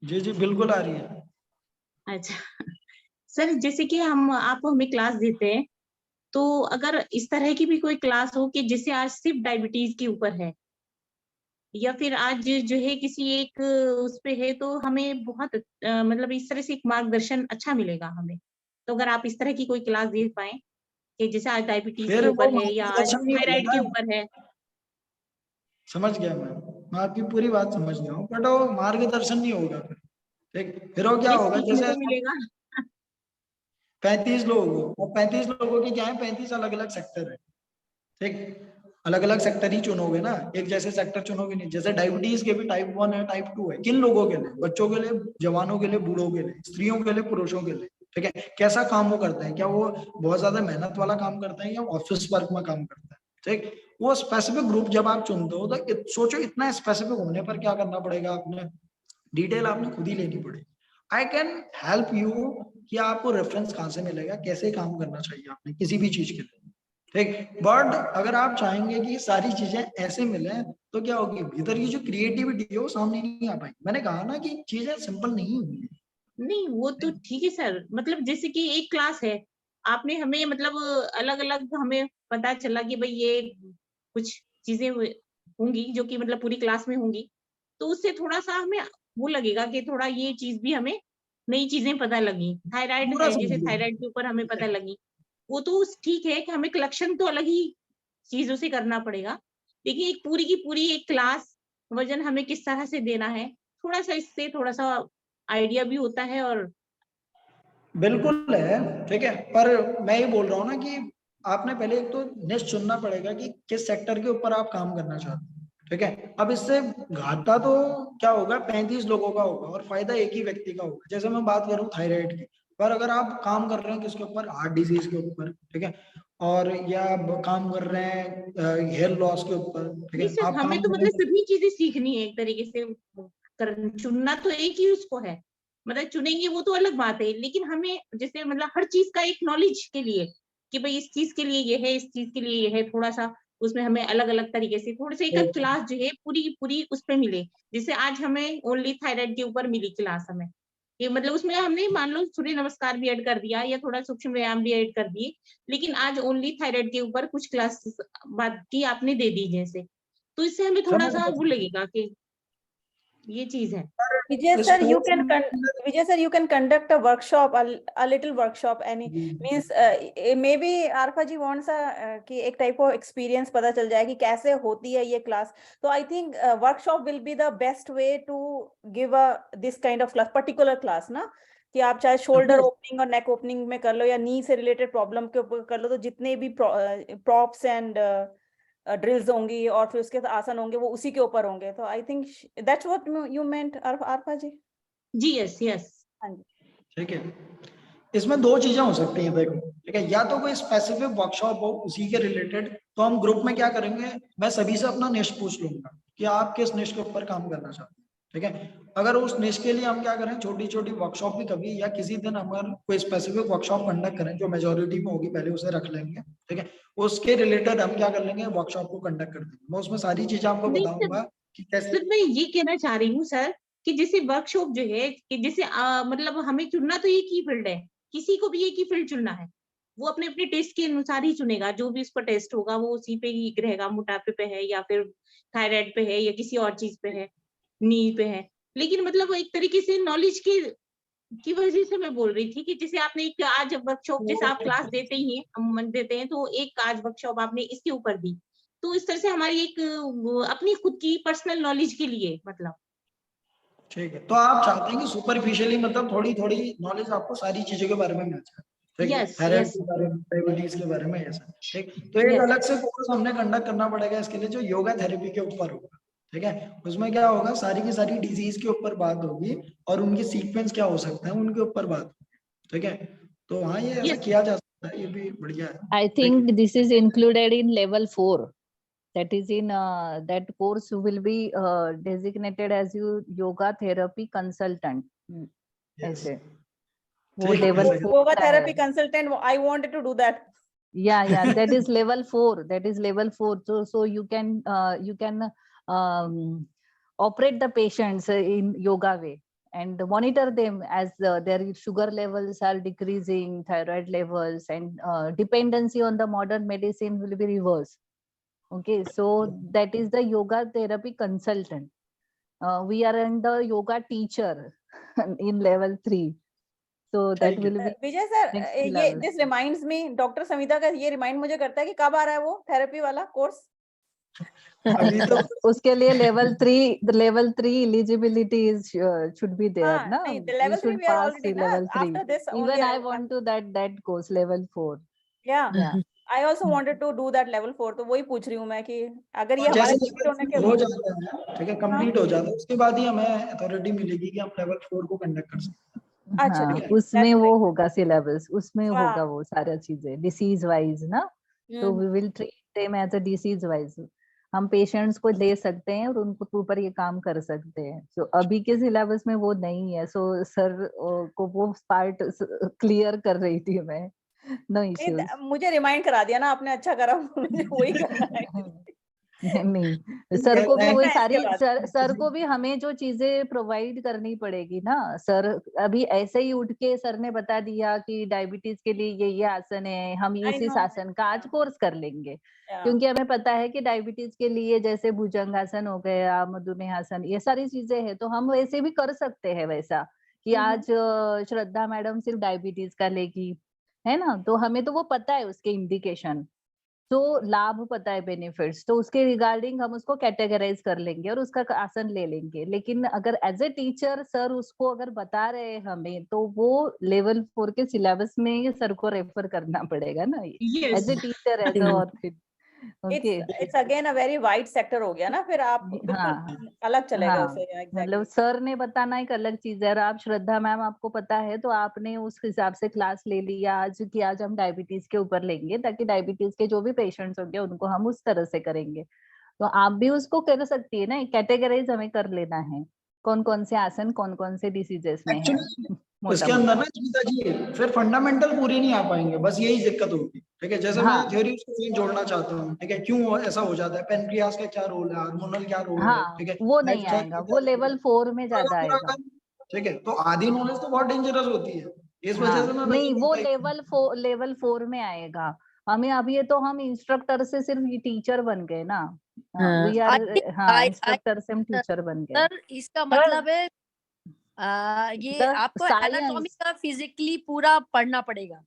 जी जी बिल्कुल आ रही है। अच्छा। सर जैसे कि हम आप हमें क्लास देते हैं, तो अगर इस तरह की भी कोई क्लास हो कि जिससे आज सिर्फ डायबिटीज के ऊपर है, या फिर आज जो है किसी एक उस पे है, तो हमें बहुत मतलब इस तरह से एक मार्गदर्शन अच्छा मिलेगा हमें। तो अगर आप इस तरह की कोई क्लास दे पाएँ कि जैसे आज डायबिटीज के फिर वो ऊपर है या आज मार्गदर्शन नहीं थायराइड होगा के ना। ऊपर है। समझ गया मैं आपकी पूरी बात समझ गया हूँ, बट वो मार्गदर्शन नहीं होगा फिर। ठीक, फिर वो क्या ये होगा, सीखने जैसे को मिलेगा। 35 लोग हो और 35 लोगों की क्या है, 35 अलग अलग सेक्टर है। ठीक, अलग अलग सेक्टर ही चुनोगे ना, एक जैसे सेक्टर चुनोगे नहीं। जैसे डायबिटीज के भी टाइप 1 है, टाइप 2 है। किन लोगों के लिए? बच्चों के लिए, जवानों के लिए, बूढ़ों के लिए, स्त्रियों के लिए, पुरुषों के लिए। ठीक है, कैसा काम वो करते हैं, क्या वो बहुत ज्यादा मेहनत वाला काम करते हैं या ऑफिस वर्क में काम करते हैं। ठीक, वो स्पेसिफिक ग्रुप जब आप चुनते हो तो सोचो इतना स्पेसिफिक होने पर क्या करना पड़ेगा, आपने डिटेल आपने खुद ही लेनी पड़ेगी। आई कैन हेल्प यू कि आपको रेफरेंस कहाँ से मिलेगा, कैसे काम करना चाहिए आपने किसी भी चीज के लिए। ठीक, बट अगर आप चाहेंगे कि सारी चीजें ऐसे मिले तो क्या होगी, भीतर की जो क्रिएटिविटी है वो सामने नहीं आ पाएगी। मैंने कहा ना कि चीजें सिंपल नहीं होंगी। नहीं, वो तो ठीक है सर, मतलब जैसे कि एक क्लास है, आपने हमें मतलब अलग-अलग हमें पता चला कि भई ये कुछ चीज़ें होंगी जो कि मतलब पूरी क्लास में होंगी, तो उससे थोड़ा-सा हमें वो लगेगा कि थोड़ा ये चीज़ भी हमें नई चीज़ें पता लगी। थायराइड पूरा है, जैसे समझ थायराइड के ऊपर हमें पता लो। लगी, वो तो ठीक है कि हमें कलेक्शन तो अलग ही चीज़ों से करना पड़ेगा, लेकिन एक पूरी की पूरी एक क्लास वज़न हमें किस तरह से देना है, थोड़ा-सा इससे थोड़ा-सा आइडिया भी होता है। और बिल्कुल है, ठीक है, पर मैं ये बोल रहा हूँ ना कि आपने पहले एक तो निश चुनना पड़ेगा कि किस सेक्टर के ऊपर आप काम करना चाहते हैं। ठीक है, अब इससे घाटा तो क्या होगा, 35 लोगों का होगा और फायदा एक ही व्यक्ति का होगा। जैसे मैं बात करूँ थायराइड की, पर अगर आप काम कर रहे हैं किसके ऊपर, हार्ट डिजीज के ऊपर, ठीक है, और या आप काम कर रहे हैं हेयर लॉस के ऊपर, ठीक नहीं है, सर, आप हमें काम तो कर मतलब रहे हैं। सभी चीज़ें सीखनी है एक तरीके से, चुनना तो एक ही उसको है। मतलब चुनेंगे वो तो अलग बात है, लेकिन हमें जैसे मतलब हर चीज़ का एक नॉलेज के लिए कि भई इस चीज़ के लिए ये है, इस चीज़ के लिए ये है, थोड़ा-सा उसमें हमें अलग-अलग तरीके से थोड़े-से एक आध क्लास जो है पूरी की पूरी उस पे मिले। जैसे आज हमें ओनली थायराइड के ऊपर मिली क्लास हमें। कि मतलब उसमें हमने मान लो सूर्य नमस्कार भी ऐड कर दिया या थोड़ा सूक्ष्म व्यायाम भी ऐड कर दिए, लेकिन आज ओनली थायराइड के ऊपर कुछ क्लासेस बात की आपने दे दी जैसे। तो इससे हमें समझ थोड़ा-सा वो गए। लगेगा कि ये चीज़ है। Vijay इस sir, कोर्स में Vijay sir, you can conduct a workshop, a little workshop. Any means maybe Arfa ji wants a कि एक type of experience पता चल जाए कि कैसे होती है ये class. So I think workshop will be the best way to give a this kind of class, particular class ना, कि आप चाहे shoulder opening और neck opening में कर लो या knee से related problem के ऊपर कर लो, तो जितने भी props and ड्रिल्स होंगी और फिर उसके आसन होंगे वो उसी के ऊपर होंगे। तो I think that's what you meant Arfa ji. जी, यस, यस। हाँ जी। ठीक है, इसमें दो चीजें हो सकती हैं देखो। ठीक है, या तो कोई स्पेसिफिक वर्कशॉप हो उसी के रिलेटेड, तो हम ग्रुप में क्या करेंगे, मैं सभी से अपना निश पूछ लूंगा कि आप किस निश के ऊपर काम करना चाहते हैं। ठीक है, अगर उस निश के लिए हम क्या करें, छोटी छोटी वर्कशॉप भी कभी या किसी दिन हम अगर कोई स्पेसिफिक वर्कशॉप कंडक्ट करें जो मेजोरिटी में होगी, पहले उसे रख लेंगे। ठीक है, उसके रिलेटेड हम क्या कर लेंगे, वर्कशॉप को कंडक्ट कर देंगे। मैं उसमें सारी चीजें आपको नहीं सर, बताऊंगा कि कैसे। सर मैं ये कहना चाह रही हूँ सर कि जैसे वर्कशॉप जो है कि जैसे मतलब हमें चुनना तो एक ही फील्ड है, किसी को भी एक ही फील्ड चुनना है। वो अपने-अपने टेस्ट के अनुसार ही चुनेगा, जो भी उसका टेस्ट होगा वो उसी पे ही रहेगा, मोटापे पे है या फिर थायराइड पे है या किसी और चीज़ पे है, नी पे है। लेकिन मतलब वो एक तरीके से नॉलेज के की वजह से मैं बोल रही थी कि जैसे आपने एक आज वर्कशॉप जैसे आप क्लास देते ही हैं, हम मन देते हैं, तो एक आज वर्कशॉप आपने इसके ऊपर दी। तो इस तरह से हमारी एक वो अपनी खुद की पर्सनल नॉलेज के लिए मतलब। ठीक है, तो आप चाहते हैं कि सुपरफिशियली मतलब थोड़ी थोड़ी नॉलेज आपको सारी चीजों के बारे में मिल जाए। ठीक है, यस, थायराइड यस, के बारे में, डायबिटीज के बारे में, ऐसा। ठीक, तो एक यस। अलग से कोर्स हमने कंडक्ट करना पड़ेगा इसके लिए, जो योगा थेरेपी के ऊपर होगा। ठीक है, उसमें क्या होगा, सारी की सारी डिजीज के ऊपर बात होगी और उनके सीक्वेंस क्या हो सकते हैं उनके ऊपर बात होगी। ठीक है, तो हाँ ये ऐसा यस, किया जा सकता है, ये भी बढ़िया है। I ठीक है, think this is included in level 4. That is in that course will be designated as you yoga therapy consultant. yes, ऐसे वो ठीक है, level ऐसा 4 योगा का है. Therapy consultant, I wanted to do that. Yeah, that is level 4. That is level 4. So you can operate the patients in yoga way. and monitor them as their sugar levels are decreasing, thyroid levels, and dependency on the modern medicine will be reversed. Okay, so that is the yoga therapy consultant. We are in the yoga teacher in level 3. So that will be Vijay sir, next ये level. This reminds me, doctor Samita का ये remind मुझे करता है कि कब आ रहा है वो थेरेपी वाला कोर्स? अभी तो उसके लिए level 3 eligibility is should be there, हाँ, ना? नहीं, We level 3 should we are pass already the ना, level 3. after this only Even I will want to that course level 4. yeah, Yeah. I also wanted to do that level 4, तो वही पूछ रही हूँ मैं कि अगर ये और हमारे जैसे complete होने के हो जाता है, ठीक है, कंप्लीट हो जाता है, उसके बाद ही हमें अथॉरिटी मिलेगी कि हम लेवल 4 को कंडक्ट कर सकते हैं। अच्छा, हाँ, ठीक है, उसमें that's वो great. होगा सिलेबस, उसमें हाँ, होगा वो सारा चीजें डिसीज वाइज ना। तो we will treat them as a disease wise. हम पेशेंट्स को ले सकते हैं और उनको ऊपर ये काम कर सकते हैं। सो अभी के सिलेबस में वो नहीं है। सो सर को वो पार्ट क्लियर कर रही थी मैं। No issues. मुझे रिमाइंड करा दिया ना आपने, अच्छा करा, मुझे वही करना है। नहीं, सर को भी वही सारी, इसके बाद सर को भी हमें जो चीजें प्रोवाइड करनी पड़ेगी ना। सर अभी ऐसे ही उठ के सर ने बता दिया कि डायबिटीज के लिए ये आसन है, हम I इसी know. आसन का आज कोर्स कर लेंगे। Yeah. क्योंकि हमें पता है कि डायबिटीज के लिए जैसे भुजंगासन हो गया, मधुमेह आसन, ये सारी चीजें हैं, तो हम वैसे भी कर सकते हैं वैसा कि आज श्रद्धा मैडम सिर्फ डायबिटीज का लेगी, है ना। तो हमें तो वो पता है उसके इंडिकेशन, तो लाभ पता है, बेनिफिट्स, तो उसके रिगार्डिंग हम उसको कैटेगराइज कर लेंगे और उसका आसन ले लेंगे। लेकिन अगर एज ए टीचर सर उसको अगर बता रहे हैं हमें, तो वो लेवल 4 के सिलेबस में सर को रेफर करना पड़ेगा ना, Yes. As a teacher, as a ऑर्थिड। Okay, It's again a very wide sector हो गया ना, फिर आप हाँ बिल्कुल अलग चलेगा हाँ, उसे। मतलब सर ने बताना एक अलग चीज है। और आप श्रद्धा मैम, आपको पता है, तो आपने उस हिसाब से क्लास ले लिया आज कि आज हम डायबिटीज के ऊपर लेंगे, ताकि डायबिटीज के जो भी पेशेंट्स होंगे उनको हम उस तरह से करेंगे। तो आप भी उसको कर सकती है ना, कैटेगराइज हमें कर लेना है कौन कौन से आसन कौन कौन से डिसीजेस में है। एक्चुअली मोटा इसके अंदर मोटा ना स्मिता जी फिर फंडामेंटल पूरे नहीं आ पाएंगे, बस यही दिक्कत होगी। ठीक है, जैसे मैं हाँ थ्योरी उसको जोड़ना चाहता हूँ, ठीक है, क्यों ऐसा हो जाता है, पेनक्रियास का क्या रोल है, हार्मोनल क्या रोल है, हाँ, ठीक है, वो नहीं लाइफस्टाइल आएगा, का वो क्या रोल है, लेवल 4 में पूरा ज्यादा पूरा आएगा। अगर, ठीक है, तो आधी नॉलेज तो बहुत डेंजरस होती है, इस वजह से हाँ, मैं नहीं, वो वैसे लेवल 4 में आएगा। हमें अभी ये तो हम इंस्ट्रक्टर से सिर्फ टीचर बन गए ना। वी आर, हाँ, इंस्ट्रक्टर से हम टीचर बन गए। सर इसका मतलब है ये द आपको एनाटॉमी साइंस, का फिजिकली पूरा पढ़ना पड़ेगा।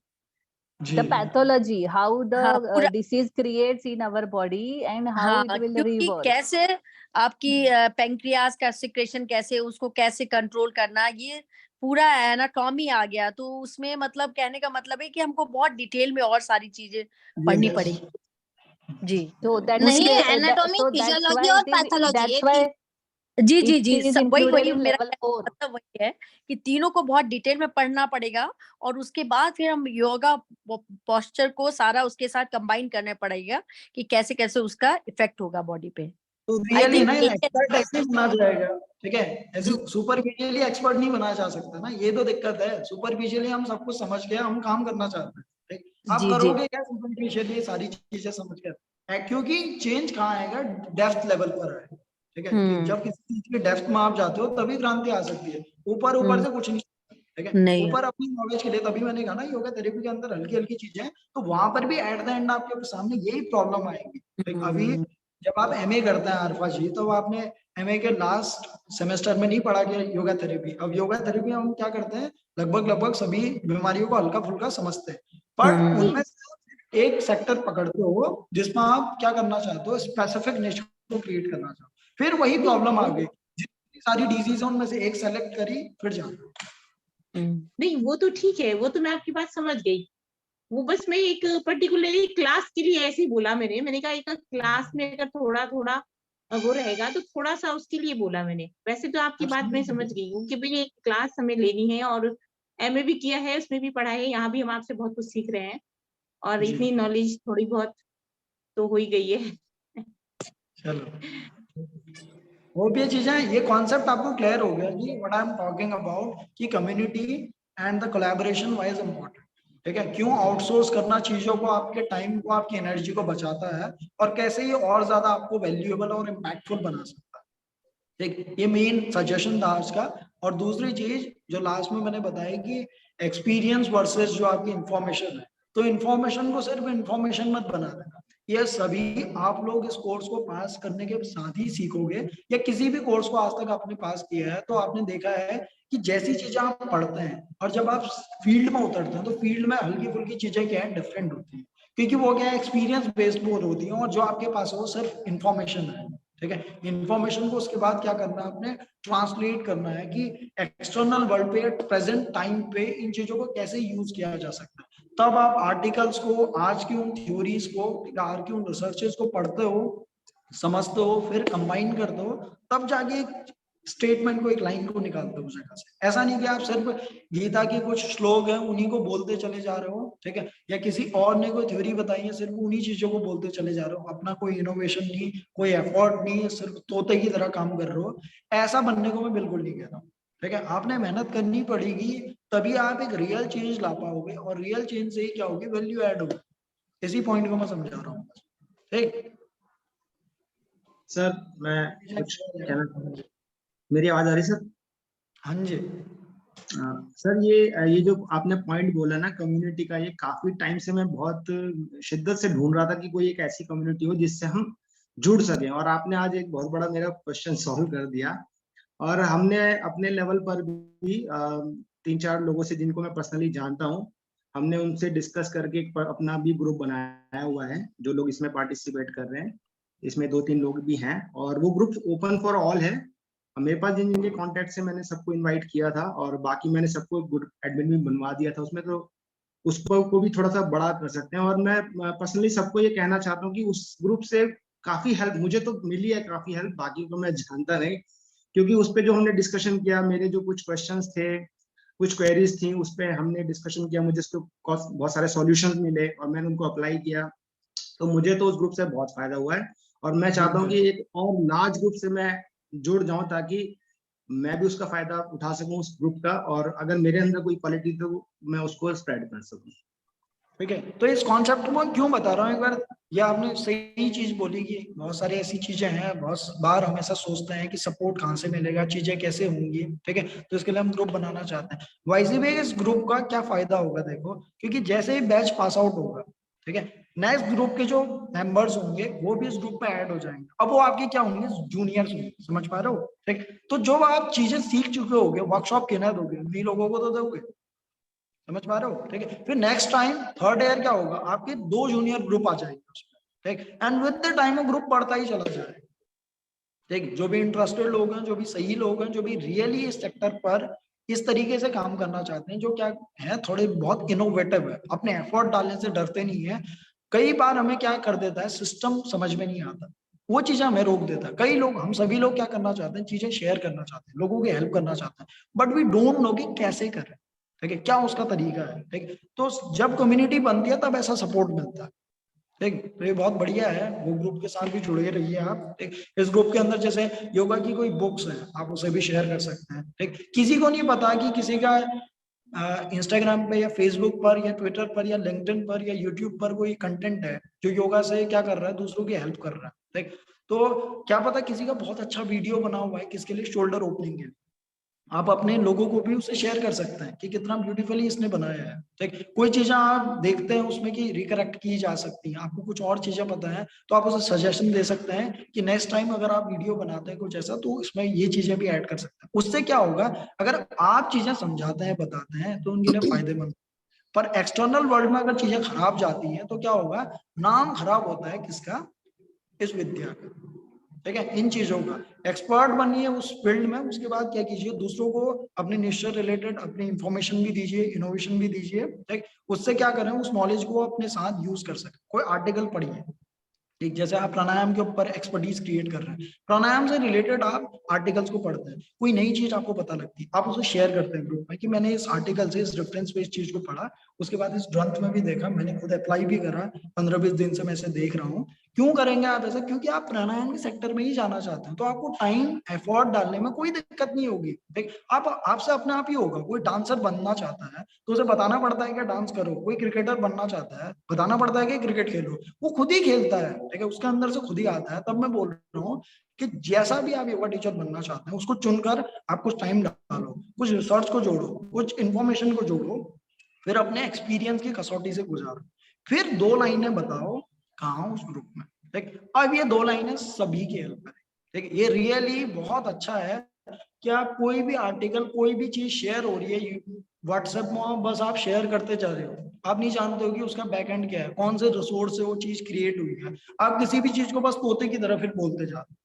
the pathology, how हाँ the पूरा, disease creates in our body and how हाँ it will क्योंकि reverse. कैसे आपकी पेंक्रियास का सिक्रेशन, कैसे उसको कैसे कंट्रोल करना, ये पूरा एनाटॉमी आ गया। तो उसमें मतलब कहने का मतलब है कि हमको बहुत डिटेल में और सारी चीजें पढ़नी पड़ेगी। जी So that's नहीं, so anatomy, that's physiology why और it is, पैथोलॉजी that's एक why he. Ji ji it ji, is सब वही included वही in मेरा level 4. मतलब वही है कि तीनों को बहुत डिटेल में पढ़ना पड़ेगा, और उसके बाद फिर हम योगा पोस्चर को सारा उसके साथ कंबाइन करना पड़ेगा कि कैसे कैसे उसका इफेक्ट होगा बॉडी पे। तो आई रियली थिंक ना एक्सपर्ट ऐसे बना जाएगा, ठीक है, ऐसे सुपरफिशियली एक्सपर्ट नहीं बना जा सकता ना, ये तो दिक्कत है। सुपरफिशियली हम सब कुछ समझ के हम काम करना चाहते हैं, ठीक, आप जी जी करोगे क्या सुपरफिशियली सारी चीजें समझ कर, क्योंकि चेंज कहाँ आएगा, डेप्थ लेवल पर है, ठीक है, कि जब किसी चीज की डेप्थ में आप जाते हो तभी क्रांति आ सकती है, ऊपर ऊपर से कुछ नहीं, ठीक है, नहीं ऊपर अपनी नॉलेज के लिए। तभी मैंने कहा ना योगा थेरेपी के अंदर हल्की हल्की चीजें, तो वहां पर भी एट द एंड आपके सामने यही प्रॉब्लम आएगी, ठीक। अभी जब आप एमए करते हैं आरफा जी, तो आपने एमए के लास्ट सेमेस्टर में नहीं पढ़ा कि योगा थेरेपी। अब योगा थेरेपी हम क्या करते हैं, लगभग सभी बीमारियों को हल्का फुल्का समझते हैं, बट उनमें एक सेक्टर पकड़ते हो जिसमें आप क्या करना चाहते हो, स्पेसिफिक निश को क्रिएट करना चाहते हो। फिर वही प्रॉब्लम आ गई, जितनी सारी डिजीज है उनमें से एक सेलेक्ट करी, फिर जाना। नहीं, वो तो ठीक है, वो तो मैं आपकी बात समझ गई। वो बस मैं एक पर्टिकुलरली क्लास के लिए ऐसे ही बोला मैंने कहा एक क्लास में अगर थोड़ा थोड़ा वो रहेगा तो थोड़ा सा उसके लिए बोला मैंने। वैसे तो आपकी बात मैं समझ गई हूँ कि भाई एक क्लास हमें लेनी है, और एमए भी किया है, उसमें भी पढ़ा है, यहाँ भी हम आपसे बहुत कुछ सीख रहे हैं, और जी। इतनी नॉलेज थोड़ी बहुत तो हो ही गई है। चलो, वो भी चीजें, ये कॉन्सेप्ट आपको क्लियर हो गया कि what I am talking about, कि community and the collaboration wise important, ठीक है, क्यों आउटसोर्स करना चीजों को, आपके टाइम को, आपकी एनर्जी को बचाता है, और कैसे ये और ज्यादा आपको वैल्यूएबल और इम्पैक्टफुल बना सकता है, ठीक। ये मेन सजेशन था आज का। और दूसरी चीज जो लास्ट में मैंने बताया कि एक्सपीरियंस वर्सेस जो आपकी इंफॉर्मेशन है, तो इंफॉर्मेशन को सिर्फ इंफॉर्मेशन मत बना देना। ये सभी आप लोग इस कोर्स को पास करने के साथ ही सीखोगे, या किसी भी कोर्स को आज तक आपने पास किया है तो आपने देखा है कि जैसी चीजें आप पढ़ते हैं और जब आप फील्ड में उतरते हैं तो फील्ड में हल्की फुल्की चीजें क्या है डिफरेंट होती है, क्योंकि वो क्या है एक्सपीरियंस बेस्ड बोल होती है, और जो आपके पास है वो सिर्फ इंफॉर्मेशन है। ठीक है, इंफॉर्मेशन को उसके बाद क्या करना है, आपने ट्रांसलेट करना है कि एक्सटर्नल वर्ल्ड पे प्रेजेंट टाइम पे इन चीजों को कैसे यूज किया जा सकता है। तब आप आर्टिकल्स को, आज की उन थ्योरीज को, आज की उन रिसर्चेस को पढ़ते हो, समझते हो, फिर कंबाइन करते हो, तब जाके एक स्टेटमेंट को, एक लाइन को निकालते हो उस जगह से। ऐसा नहीं कि आप सिर्फ गीता के कुछ श्लोक हैं उन्हीं को बोलते चले जा रहे हो, ठीक है, या किसी और ने कोई थ्योरी बताई है सिर्फ उन्हीं चीजों को बोलते चले जा रहे हो, अपना कोई इनोवेशन नहीं, कोई एफर्ट नहीं, सिर्फ तोते की तरह काम कर रहे हो। ऐसा बनने को मैं बिल्कुल नहीं कह रहा हूँ। ठीक है, आपने मेहनत करनी पड़ेगी, तभी आप एक रियल चेंज ला पाओगे, और रियल चेंज से ही क्या होगी, वैल्यू ऐड होगी। इसी पॉइंट को मैं समझा रहा हूँ। ठीक सर, मैं कुछ कहना चाहूँगा। मेरी आवाज आ रही सर? हाँ जी। सर, ये जो आपने पॉइंट बोला ना कम्युनिटी का, ये काफी टाइम से मैं बहुत शिद्दत से ढूंढ रहा था कि कोई एक ऐसी कम्युनिटी हो जिससे हम जुड़ सके, और आपने आज एक बहुत बड़ा मेरा क्वेश्चन सॉल्व कर दिया। और हमने अपने लेवल पर भी 3-4 लोगों से जिनको मैं पर्सनली जानता हूँ, हमने उनसे डिस्कस करके एक अपना भी ग्रुप बनाया हुआ है, जो लोग इसमें पार्टिसिपेट कर रहे हैं। इसमें 2-3 लोग भी हैं, और वो ग्रुप ओपन फॉर ऑल है। मेरे पास जिन जिनके कॉन्टेक्ट से मैंने सबको इनवाइट किया था, और बाकी मैंने सबको गुड एडमिन भी बनवा दिया था उसमें, तो उसको को भी थोड़ा सा बड़ा कर सकते हैं। और मैं पर्सनली सबको ये कहना चाहता हूँ कि उस ग्रुप से काफी हेल्प मुझे तो मिली है, काफी हेल्प, बाकी को मैं जानता नहीं, क्योंकि उस पे जो हमने डिस्कशन किया, मेरे जो कुछ क्वेश्चंस थे, कुछ क्वेरीज थी, उस पे हमने डिस्कशन किया, मुझे उसको बहुत सारे सॉल्यूशंस मिले और मैंने उनको अप्लाई किया, तो मुझे तो उस ग्रुप से बहुत फायदा हुआ है। और मैं चाहता हूँ कि एक और लार्ज ग्रुप से मैं जुड़ जाऊं, ताकि मैं भी उसका फायदा उठा सकूं उस ग्रुप का, और अगर मेरे अंदर कोई क्वालिटी तो मैं उसको स्प्रेड कर सकूं। ठीक है, तो इस कॉन्सेप्ट को क्यों बता रहा हूँ एक बार, ये आपने सही चीज बोली कि बहुत सारी ऐसी चीजें हैं, बहुत बार हम ऐसा सोचते हैं कि सपोर्ट कहाँ से मिलेगा, चीजें कैसे होंगी। ठीक है, तो इसके लिए हम ग्रुप बनाना चाहते हैं। वाइजी भी इस ग्रुप का क्या फायदा होगा देखो, क्योंकि जैसे ही बैच पास आउट होगा, ठीक है, नेक्स्ट ग्रुप के जो मेंबर्स होंगे वो भी इस ग्रुप में ऐड हो जाएंगे। अब वो आपके क्या होंगे, जूनियर्स होंगे, समझ पा रहे हो? ठीक, तो जो आप चीजें सीख चुके होगे, वर्कशॉप के ना दोगे, उन्हीं लोगों को तो दोगे, समझ पा रहे हो? ठीक है, फिर नेक्स्ट टाइम थर्ड ईयर क्या होगा, आपके 2 जूनियर ग्रुप आ जाएंगे उसमें। ठीक, एंड विद द टाइम वो ग्रुप बढ़ता ही चला जाएगा। ठीक, जो भी इंटरेस्टेड लोग हैं, जो भी सही लोग हैं, जो भी रियली इस सेक्टर पर इस तरीके से काम करना चाहते हैं, जो क्या है थोड़े बहुत इनोवेटिव है, अपने एफर्ट डालने से डरते नहीं है। कई बार हमें क्या कर देता है, सिस्टम समझ में नहीं आता, वो चीजें हमें रोक देता है। कई लोग, हम सभी लोग क्या करना चाहते हैं, चीजें शेयर करना चाहते हैं, लोगों की हेल्प करना चाहते हैं, बट वी डोंट नो कि कैसे करें। ठीक है, क्या उसका तरीका है। ठीक, तो जब कम्युनिटी बनती है तब ऐसा सपोर्ट मिलता है। ठीक, तो ये बहुत बढ़िया है, वो ग्रुप के साथ भी जुड़े रहिए आप। ठीक, इस ग्रुप के अंदर जैसे योगा की कोई बुक्स है, आप उसे भी शेयर कर सकते हैं। ठीक, किसी को नहीं पता कि किसी का इंस्टाग्राम पे या फेसबुक पर या ट्विटर पर या लिंक्डइन पर या यूट्यूब पर कोई कंटेंट है जो योगा से क्या कर रहा है, दूसरों की हेल्प कर रहा है। ठीक, तो क्या पता किसी का बहुत अच्छा वीडियो बना हुआ है किसके लिए, शोल्डर ओपनिंग है, आप अपने लोगों को भी उसे शेयर कर सकते हैं कि कितना ब्यूटीफुली इसने बनाया है। ठीक, कोई चीजें आप देखते हैं उसमें कि रिकरेक्ट की जा सकती हैं, आपको कुछ और चीजें पता है तो आप उसे सजेशन दे सकते हैं कि नेक्स्ट टाइम अगर आप वीडियो बनाते हैं कुछ ऐसा, तो इसमें ये चीजें भी ऐड कर सकते हैं। उससे क्या होगा, अगर आप चीजें समझाते हैं, बताते हैं, तो उनके लिए फायदेमंद। पर एक्सटर्नल वर्ल्ड में अगर चीजें खराब जाती हैं तो क्या होगा, नाम खराब होता है किसका, इस विद्या का। ठीक है, इन चीजों का एक्सपर्ट बनिए उस फील्ड में, उसके बाद क्या कीजिए, दूसरों को अपने निश्चय रिलेटेड अपनी इंफॉर्मेशन भी दीजिए, इनोवेशन भी दीजिए। ठीक, उससे क्या करें, उस नॉलेज को अपने साथ यूज कर सके। कोई आर्टिकल पढ़िए, ठीक, जैसे आप प्राणायाम के ऊपर एक्सपर्टीज क्रिएट कर रहे हैं, प्राणायाम से रिलेटेड आप आर्टिकल्स को पढ़ते हैं, कोई नई चीज आपको पता लगती है, आप उसे शेयर करते हैं ग्रुप में कि मैंने इस आर्टिकल से, इस रेफरेंस पे इस चीज को पढ़ा, उसके बाद इस ग्रंथ में भी देखा, मैंने खुद अप्लाई भी करा, 15-20 दिन से मैं इसे देख रहा हूँ क्यों करेंगे आप ऐसा? क्योंकि आप प्राणायाम के सेक्टर में ही जाना चाहते हैं, तो आपको टाइम एफर्ट डालने में कोई दिक्कत नहीं होगी। देख आप आपसे अपने आप ही होगा। कोई डांसर बनना चाहता है तो उसे बताना पड़ता है कि डांस करो। कोई क्रिकेटर बनना चाहता है, बताना पड़ता है कि क्रिकेट खेलो। वो खुद ही खेलता है, ठीक है, उसके अंदर से खुद ही आता है। तब मैं बोल रहा हूँ कि जैसा भी आप योगा टीचर बनना चाहते हैं, उसको चुनकर आप कुछ टाइम डालो, कुछ रिसर्च को जोड़ो, कुछ इन्फॉर्मेशन को जोड़ो, फिर अपने एक्सपीरियंस की कसौटी से गुजारो, फिर 2 लाइनें बताओ कहाँ उस ग्रुप में। ठीक, अब ये 2 लाइनें सभी की हेल्प करें। ठीक, ये रियली बहुत अच्छा है कि आप कोई भी आर्टिकल, कोई भी चीज शेयर हो रही है व्हाट्सएप में, बस आप शेयर करते जा रहे हो। आप नहीं जानते हो कि उसका बैकएंड क्या है, कौन से रिसोर्स से वो चीज क्रिएट हुई है। आप किसी भी चीज को बस तोते की तरह फिर बोलते जा रहे हो,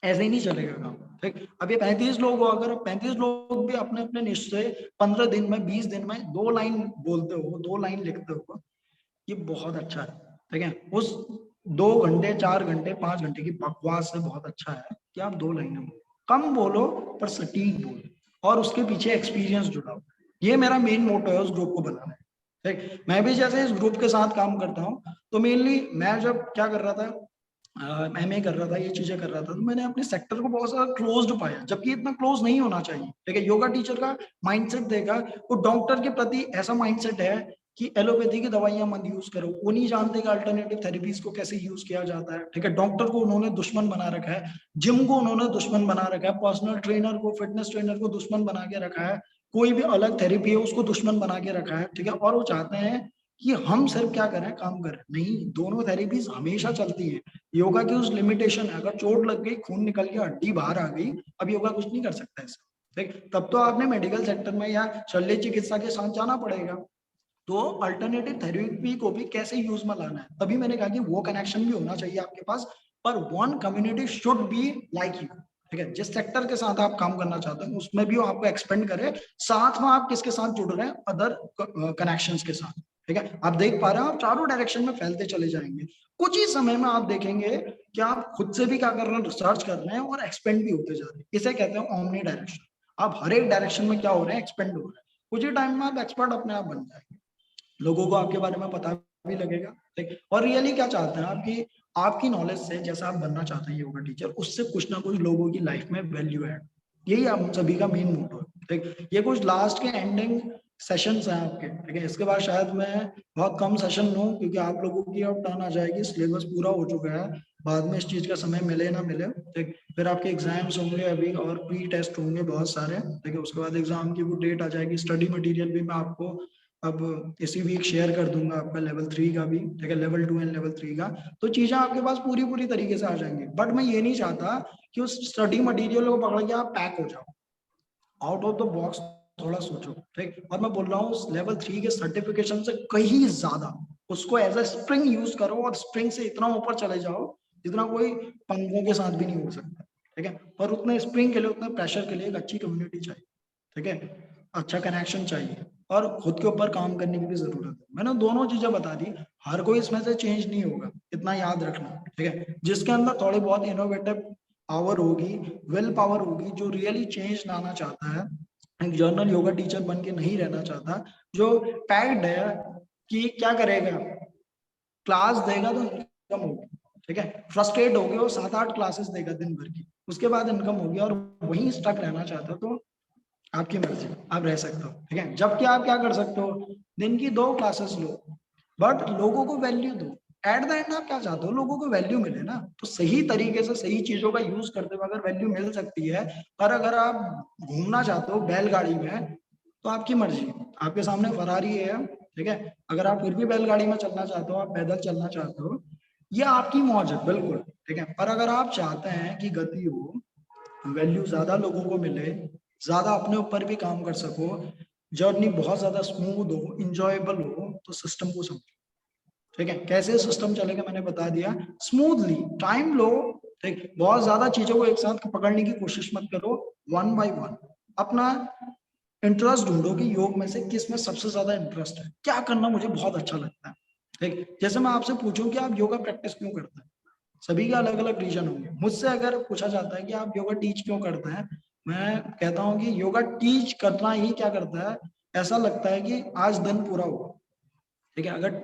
ऐसे ही नहीं चलेगा काम। ठीक, अब ये 35 लोग हो, अगर 35 लोग भी अपने अपने निश्चय 15 दिन में, 20 दिन में 2 लाइन बोलते हो, 2 लाइन लिखते हो, ये बहुत अच्छा है। ठीक है, उस 2 घंटे, 4 घंटे, 5 घंटे की बकवास से बहुत अच्छा है कि आप 2 लाइनें बोलो, कम बोलो पर सटीक बोलो, और उसके पीछे एक्सपीरियंस जुड़ाओ। ये मेरा मेन मोटो है उस ग्रुप को बनाना है। ठीक, मैं भी जैसे इस ग्रुप के साथ काम करता हूँ, तो मेनली मैं जब क्या कर रहा था, एमए कर रहा था, ये चीजें कर रहा था, तो मैंने अपने सेक्टर को बहुत ज्यादा क्लोज्ड पाया, जबकि इतना क्लोज नहीं होना चाहिए। ठीक है, योगा टीचर का माइंडसेट देखा, वो डॉक्टर के प्रति ऐसा माइंडसेट है कि एलोपैथी की दवाइयां मत यूज करो। वो नहीं जानते कि अल्टरनेटिव थेरेपीज को कैसे यूज किया जाता है। ठीक है, डॉक्टर को उन्होंने दुश्मन बना रखा है, जिम को उन्होंने दुश्मन बना रखा है, पर्सनल ट्रेनर को, फिटनेस ट्रेनर को दुश्मन बना के रखा है, कोई भी अलग थेरेपी है उसको दुश्मन बना के रखा है। ठीक है, और वो चाहते हैं कि हम सिर्फ क्या करें, काम करें। नहीं, दोनों थेरेपीज हमेशा चलती है। योगा की उस लिमिटेशन है, अगर चोट लग गई, खून निकल गया, हड्डी बाहर आ गई, अब योगा कुछ नहीं कर सकता ऐसा। ठीक, तब तो आपने मेडिकल सेक्टर में या शल्य चिकित्सा के साथ जाना पड़ेगा। तो अल्टरनेटिव थेरेपी को भी कैसे यूज में लाना है, तभी मैंने कहा कि वो कनेक्शन भी होना चाहिए आपके पास, पर one community should be like you. ठीक है, जिस सेक्टर के साथ आप काम करना चाहते हैं उसमें भी वो आपको एक्सपेंड करे, साथ में आप किसके साथ जुड़ रहे हैं, अदर कनेक्शंस के साथ। ठीक है, आप देख पा रहे हैं, आप चारों डायरेक्शन में फैलते चले जाएंगे। कुछ ही समय में आप देखेंगे कि आप खुद से भी क्या कर रहे हैं, रिसर्च कर रहे हैं और एक्सपेंड भी होते जा रहे हैं। इसे कहते हैं ओमनी डायरेक्शन। आप हर एक डायरेक्शन में क्या हो रहे हैं, एक्सपेंड हो रहे हैं। कुछ ही टाइम में आप एक्सपर्ट अपने आप बन जाएंगे, लोगों को आपके बारे में पता भी लगेगा। ठीक, और रियली क्या चाहते हैं आपकी आपकी नॉलेज से, जैसा आप बनना चाहते हैं योगा टीचर, उससे कुछ ना कुछ लोगों की लाइफ में वैल्यू ऐड, यही आप सभी का मेन मोटो है। ठीक, ये कुछ लास्ट के एंडिंग सेशंस हैं आपके। ठीक है, इसके बाद शायद मैं बहुत कम सेशन लूं, क्योंकि आप लोगों की अब टर्न आ जाएगी, सिलेबस पूरा हो चुका है, बाद में इस चीज का समय मिले ना मिले। ठीक, फिर आपके एग्जाम्स होंगे अभी, और प्री टेस्ट होंगे बहुत सारे। ठीक है, उसके बाद एग्जाम की वो डेट आ जाएगी। स्टडी मटेरियल भी मैं आपको अब इसी वीक शेयर कर दूंगा, आपका लेवल 3 का भी। ठीक है, लेवल 2 एंड लेवल 3 का, तो चीजें आपके पास पूरी पूरी तरीके से आ जाएंगी। बट मैं ये नहीं चाहता कि उस स्टडी मटेरियल को पकड़ के आप पैक हो जाओ, आउट ऑफ द बॉक्स थोड़ा सोचो। ठीक, और मैं बोल रहा हूँ लेवल 3 के सर्टिफिकेशन से कहीं ज्यादा उसको एज अ स्प्रिंग यूज करो, और स्प्रिंग से इतना ऊपर चले जाओ जितना कोई पंखों के साथ भी नहीं हो सकता। ठीक है, पर उतने स्प्रिंग के लिए, उतने प्रेशर के लिए एक अच्छी कम्युनिटी चाहिए। ठीक है, अच्छा कनेक्शन चाहिए, और खुद के ऊपर काम करने की भी जरूरत है। मैंने दोनों चीजें बता दी, हर कोई इसमें से चेंज नहीं होगा, इतना याद रखना। ठीक है, जिसके अंदर थोड़ी बहुत इनोवेटिव पावर होगी, विल पावर होगी, जो रियली चेंज लाना चाहता है, एक जर्नल योगा टीचर बन के नहीं रहना चाहता, जो पैक्ड है कि क्या करेगा, क्लास देगा तो इनकम होगी। ठीक है, फ्रस्ट्रेट हो गए, वो 7-8 क्लासेस देगा दिन भर की, उसके बाद इनकम होगी, और वहीं स्टक रहना चाहता तो आपकी मर्जी, आप रह सकते हो। ठीक है, जबकि आप क्या कर सकते हो, दिन की 2 क्लासेस लो, बट लोगों को वैल्यू दो। एट द एंड आप क्या चाहते हो, लोगों को वैल्यू मिले ना, तो सही तरीके से सही चीजों का यूज करते हुए अगर वैल्यू मिल सकती है। पर अगर आप घूमना चाहते हो बैलगाड़ी में, तो आपकी मर्जी, आपके सामने फरारी है। ठीक है, अगर आप फिर भी बैलगाड़ी में चलना चाहते हो, आप पैदल चलना चाहते हो, ये आपकी मौज है, बिल्कुल। ठीक है, पर अगर आप चाहते हैं कि गति हो, वैल्यू ज्यादा लोगों को मिले, ज्यादा अपने ऊपर भी काम कर सको, जर्नी बहुत ज्यादा स्मूथ हो, इंजॉयबल हो, तो सिस्टम को समझो। ठीक है, कैसे सिस्टम चलेगा मैंने बता दिया, स्मूथली, टाइम लो। ठीक, बहुत ज्यादा चीजों को एक साथ पकड़ने की कोशिश मत करो, वन बाय वन अपना इंटरेस्ट ढूंढो कि योग में से किस में सबसे ज्यादा इंटरेस्ट है, क्या करना मुझे बहुत अच्छा लगता है। ठीक, जैसे मैं आपसे पूछूं कि आप योगा प्रैक्टिस क्यों करते हैं, सभी के अलग अलग रीजन होंगे। मुझसे अगर पूछा जाता है कि आप योगा टीच क्यों करते हैं, मैं कहता हूँ कि योगा टीच करना ही क्या करता है, ऐसा लगता है कि आज दिन पूरा हुआ। ठीक है, अगर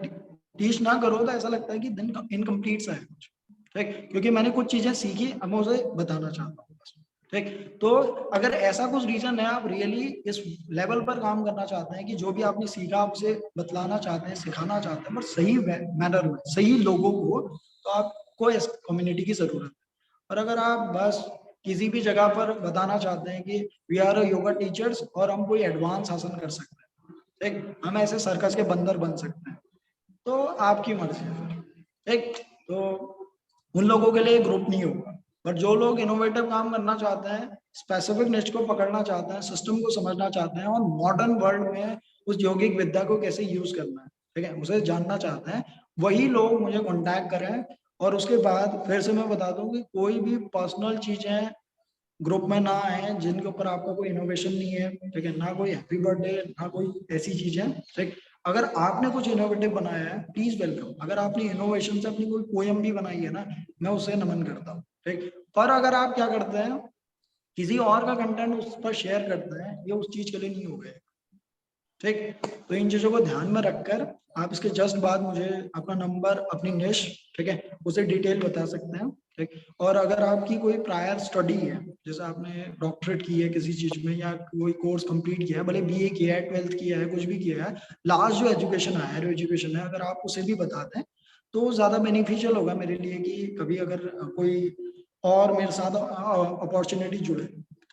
टीच ना करो तो ऐसा लगता है कि दिन इनकम्प्लीट सा है कुछ। ठीक, क्योंकि मैंने कुछ चीजें सीखी, अब मैं उसे बताना चाहता हूँ बस। ठीक, तो अगर ऐसा कुछ रीजन है, आप रियली इस लेवल पर काम करना चाहते हैं कि जो भी आपने सीखा आप उसे बतलाना चाहते हैं, सिखाना चाहते हैं, बट सही मैनर में, सही लोगों को, तो आपको इस कम्युनिटी की जरूरत है। और अगर आप बस किसी भी जगह पर बताना चाहते हैं कि वी आर योगा टीचर्स और हम कोई एडवांस आसन कर सकते हैं, ठीक, हम ऐसे सर्कस के बंदर बन सकते हैं, तो आपकी मर्जी है। ठीक, तो उन लोगों के लिए ग्रुप नहीं होगा। बट जो लोग इनोवेटिव काम करना चाहते हैं, स्पेसिफिक निच को पकड़ना चाहते हैं, सिस्टम को समझना चाहते हैं और मॉडर्न वर्ल्ड में उस यौगिक विद्या को कैसे यूज करना है, ठीक है, उसे जानना चाहते हैं, वही लोग मुझे कांटेक्ट करें। और उसके बाद फिर से मैं बता दूं कि कोई भी पर्सनल चीजें ग्रुप में ना आए जिनके ऊपर आपका कोई इनोवेशन नहीं है, ठीक है, ना कोई हैप्पी बर्थडे, ना कोई ऐसी चीजें। ठीक, अगर आपने कुछ इनोवेटिव बनाया है, प्लीज वेलकम। अगर आपने इनोवेशन से अपनी कोई पोएम भी बनाई है ना, मैं उसे नमन करता हूँ। ठीक, पर अगर आप क्या करते हैं, किसी और का कंटेंट उस पर शेयर करते हैं, ये उस चीज के लिए नहीं हो गए। ठीक, तो इन चीजों को ध्यान में रखकर आप इसके जस्ट बाद मुझे अपना नंबर, अपनी निश, ठीक है, उसे डिटेल बता सकते हैं। ठीक, और अगर आपकी कोई प्रायर स्टडी है, जैसे आपने डॉक्टरेट की है किसी चीज में या कोई कोर्स कंप्लीट किया है, भले बीए किया है, 12th किया है, कुछ भी किया है, लास्ट जो एजुकेशन है, हायर एजुकेशन है, अगर आप उसे भी बता दें तो ज्यादा बेनिफिशियल होगा मेरे लिए कि कभी अगर कोई और मेरे साथ अपॉर्चुनिटी जुड़े,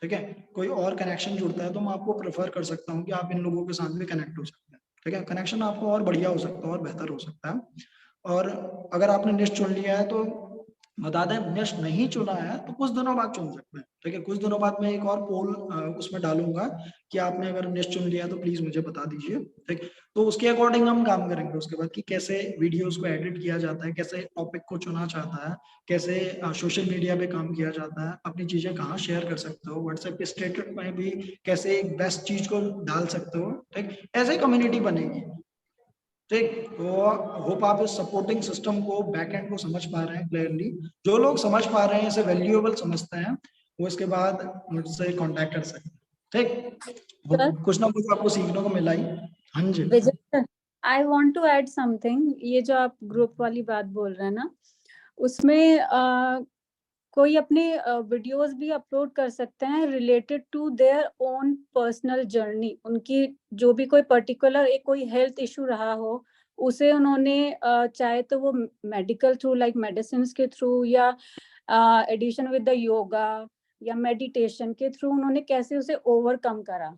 ठीक है, कोई और कनेक्शन जुड़ता है, तो मैं आपको प्रेफर कर सकता हूँ कि आप इन लोगों के साथ भी कनेक्ट हो सकते हैं। ठीक है, कनेक्शन आपको और बढ़िया हो सकता है और बेहतर हो सकता है। और अगर आपने निश चुन लिया है तो बता दें, निश नहीं चुना है तो कुछ दिनों बाद चुन सकते हैं। ठीक है, कुछ दिनों बाद मैं एक और पोल उसमें डालूंगा कि आपने अगर निश चुन लिया तो प्लीज मुझे बता दीजिए। ठीक, तो उसके अकॉर्डिंग हम काम करेंगे उसके बाद कि कैसे वीडियोस को एडिट किया जाता है, कैसे टॉपिक को चुना जाता है, कैसे सोशल मीडिया पे काम किया जाता है, अपनी चीजें कहाँ शेयर कर सकते हो, व्हाट्सएप के स्टेटस में भी कैसे एक बेस्ट चीज को डाल सकते हो। ठीक, ऐसे कम्युनिटी बनेगी। ठीक, तो होप आप इस सपोर्टिंग सिस्टम को, बैकएंड को समझ पा रहे हैं क्लियरली। जो लोग समझ पा रहे हैं, इसे वैल्यूएबल समझते हैं, वो इसके बाद मुझसे कांटेक्ट कर सकते हैं। ठीक, सर, कुछ ना कुछ आपको सीखने को मिला ही। हाँ जी, Vijay sir, I want to add something. ये जो आप ग्रुप वाली बात बोल रहे हैं ना, उसमें कोई अपने वीडियोस भी अपलोड कर सकते हैं related to their own personal journey. उनकी जो भी कोई पर्टिकुलर एक कोई हेल्थ इशू रहा हो, उसे उन्होंने चाहे तो वो मेडिकल थ्रू, लाइक मेडिसिन के थ्रू, या एडिशन विद द योगा या मेडिटेशन के थ्रू उन्होंने कैसे उसे ओवरकम करा,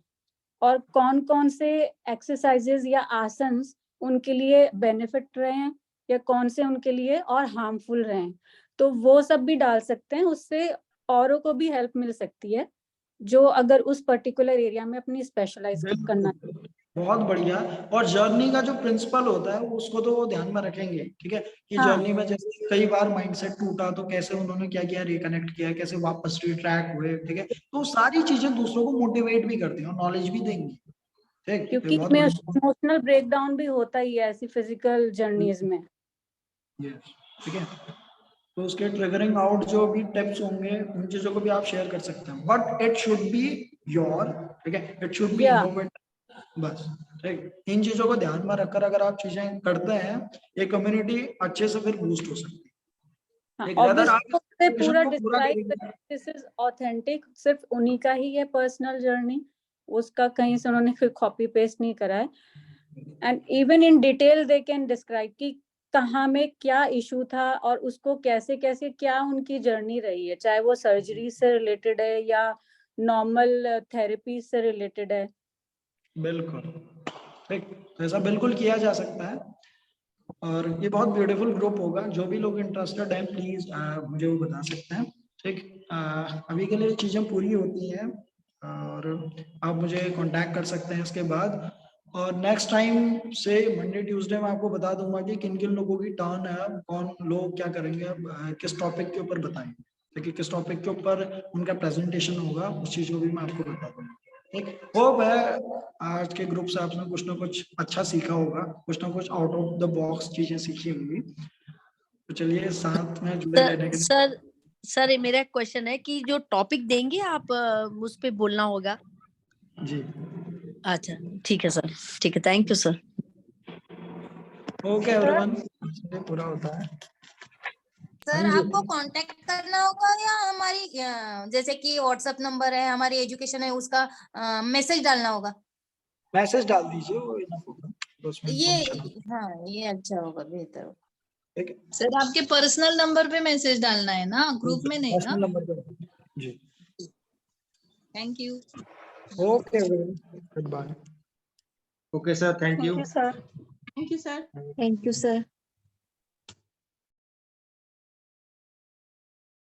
और कौन कौन से एक्सरसाइजेज या आसन्स उनके लिए बेनिफिट रहे हैं या कौन से उनके लिए और हार्मफुल रहे हैं, तो वो सब भी डाल सकते हैं। उससे औरों को भी हेल्प मिल सकती है जो अगर उस पर्टिकुलर एरिया में अपनी स्पेशलाइज करना। बिल्कुल, बहुत बढ़िया। और जर्नी का जो प्रिंसिपल होता है उसको तो वो ध्यान में रखेंगे। ठीक है, कि हाँ, जर्नी में जैसे कई बार माइंडसेट टूटा तो कैसे उन्होंने क्या किया, रिकनेक्ट किया, कैसे वापस रिट्रैक हुए। ठीक है, तो सारी चीजें दूसरों को मोटिवेट भी करती हैं और नॉलेज भी देंगी। ठीक, ये क्योंकि बहुत इसमें बढ़िया। इमोशनल ब्रेकडाउन भी होता ही है ऐसी फिजिकल जर्नीज में। यस, ठीक है, तो उसके ट्रिगरिंग आउट जो भी टिप्स होंगे उन चीजों को भी आप शेयर कर सकते हैं, but it should be your. ठीक है, इट शुड बी या इनोवेटिव बस। ठीक, इन चीजों को ध्यान में रखकर अगर आप चीजें करते हैं, ये कम्युनिटी अच्छे से फिर बूस्ट हो सकती है। ठीक, rather आप ऑब्वियसली इस पूरा mission को पूरा डिस्क्राइब करेंगे। दिस इज ऑथेंटिक, सिर्फ उन्हीं का ही है पर्सनल जर्नी, उसका कहीं से उन्होंने फिर कॉपी पेस्ट नहीं करा है। And even in detail they can describe कि कहाँ में क्या इशू था और उसको कैसे कैसे क्या उनकी जर्नी रही है, चाहे वो सर्जरी से रिलेटेड है या नॉर्मल थेरेपी से रिलेटेड है। बिल्कुल, ठीक, तो ऐसा बिल्कुल किया जा सकता है और ये बहुत ब्यूटीफुल ग्रुप होगा। जो भी लोग इंटरेस्टेड हैं प्लीज मुझे वो बता सकते हैं। ठीक, अभी के लिए चीजें पूरी होती हैं और आप मुझे कांटेक्ट कर सकते हैं इसके बाद। और नेक्स्ट टाइम से मंडे ट्यूसडे में आपको बता दूंगा कि किन किन लोगों की टर्न है, कौन लोग क्या करेंगे, किस टॉपिक के ऊपर बताएंगे, ठीक है, किस टॉपिक के ऊपर उनका प्रेजेंटेशन होगा, उस चीज को भी मैं आपको बता दूंगा। ठीक, होप है आज के ग्रुप से आपने कुछ ना कुछ अच्छा सीखा होगा, कुछ ना कुछ आउट ऑफ द बॉक्स चीजें सीखी होंगी। तो चलिए, साथ में जुड़े रहने के लिए। सर सर ये मेरा क्वेश्चन है कि जो टॉपिक देंगे आप उस पे बोलना होगा। जी, अच्छा, ठीक है सर, ठीक है, thank you sir. Okay everyone, पूरा होता है। सर हाँ जी। आपको कांटेक्ट करना होगा या हमारी जैसे कि व्हाट्सएप नंबर है, हमारी एजुकेशन है, उसका मैसेज डालना होगा? मैसेज डाल दीजिए, वो enough होगा, तो उसमें ये information- हाँ, ये अच्छा होगा, बेहतर होगा। ठीक है। सर आपके पर्सनल नंबर पे मैसेज डालना है ना, ग्रुप में नहीं ना? पर्सनल नंबर पे जी। Thank you. Okay, good bye. Okay sir, thank you. Thank you, sir. Thank you sir. Thank you sir.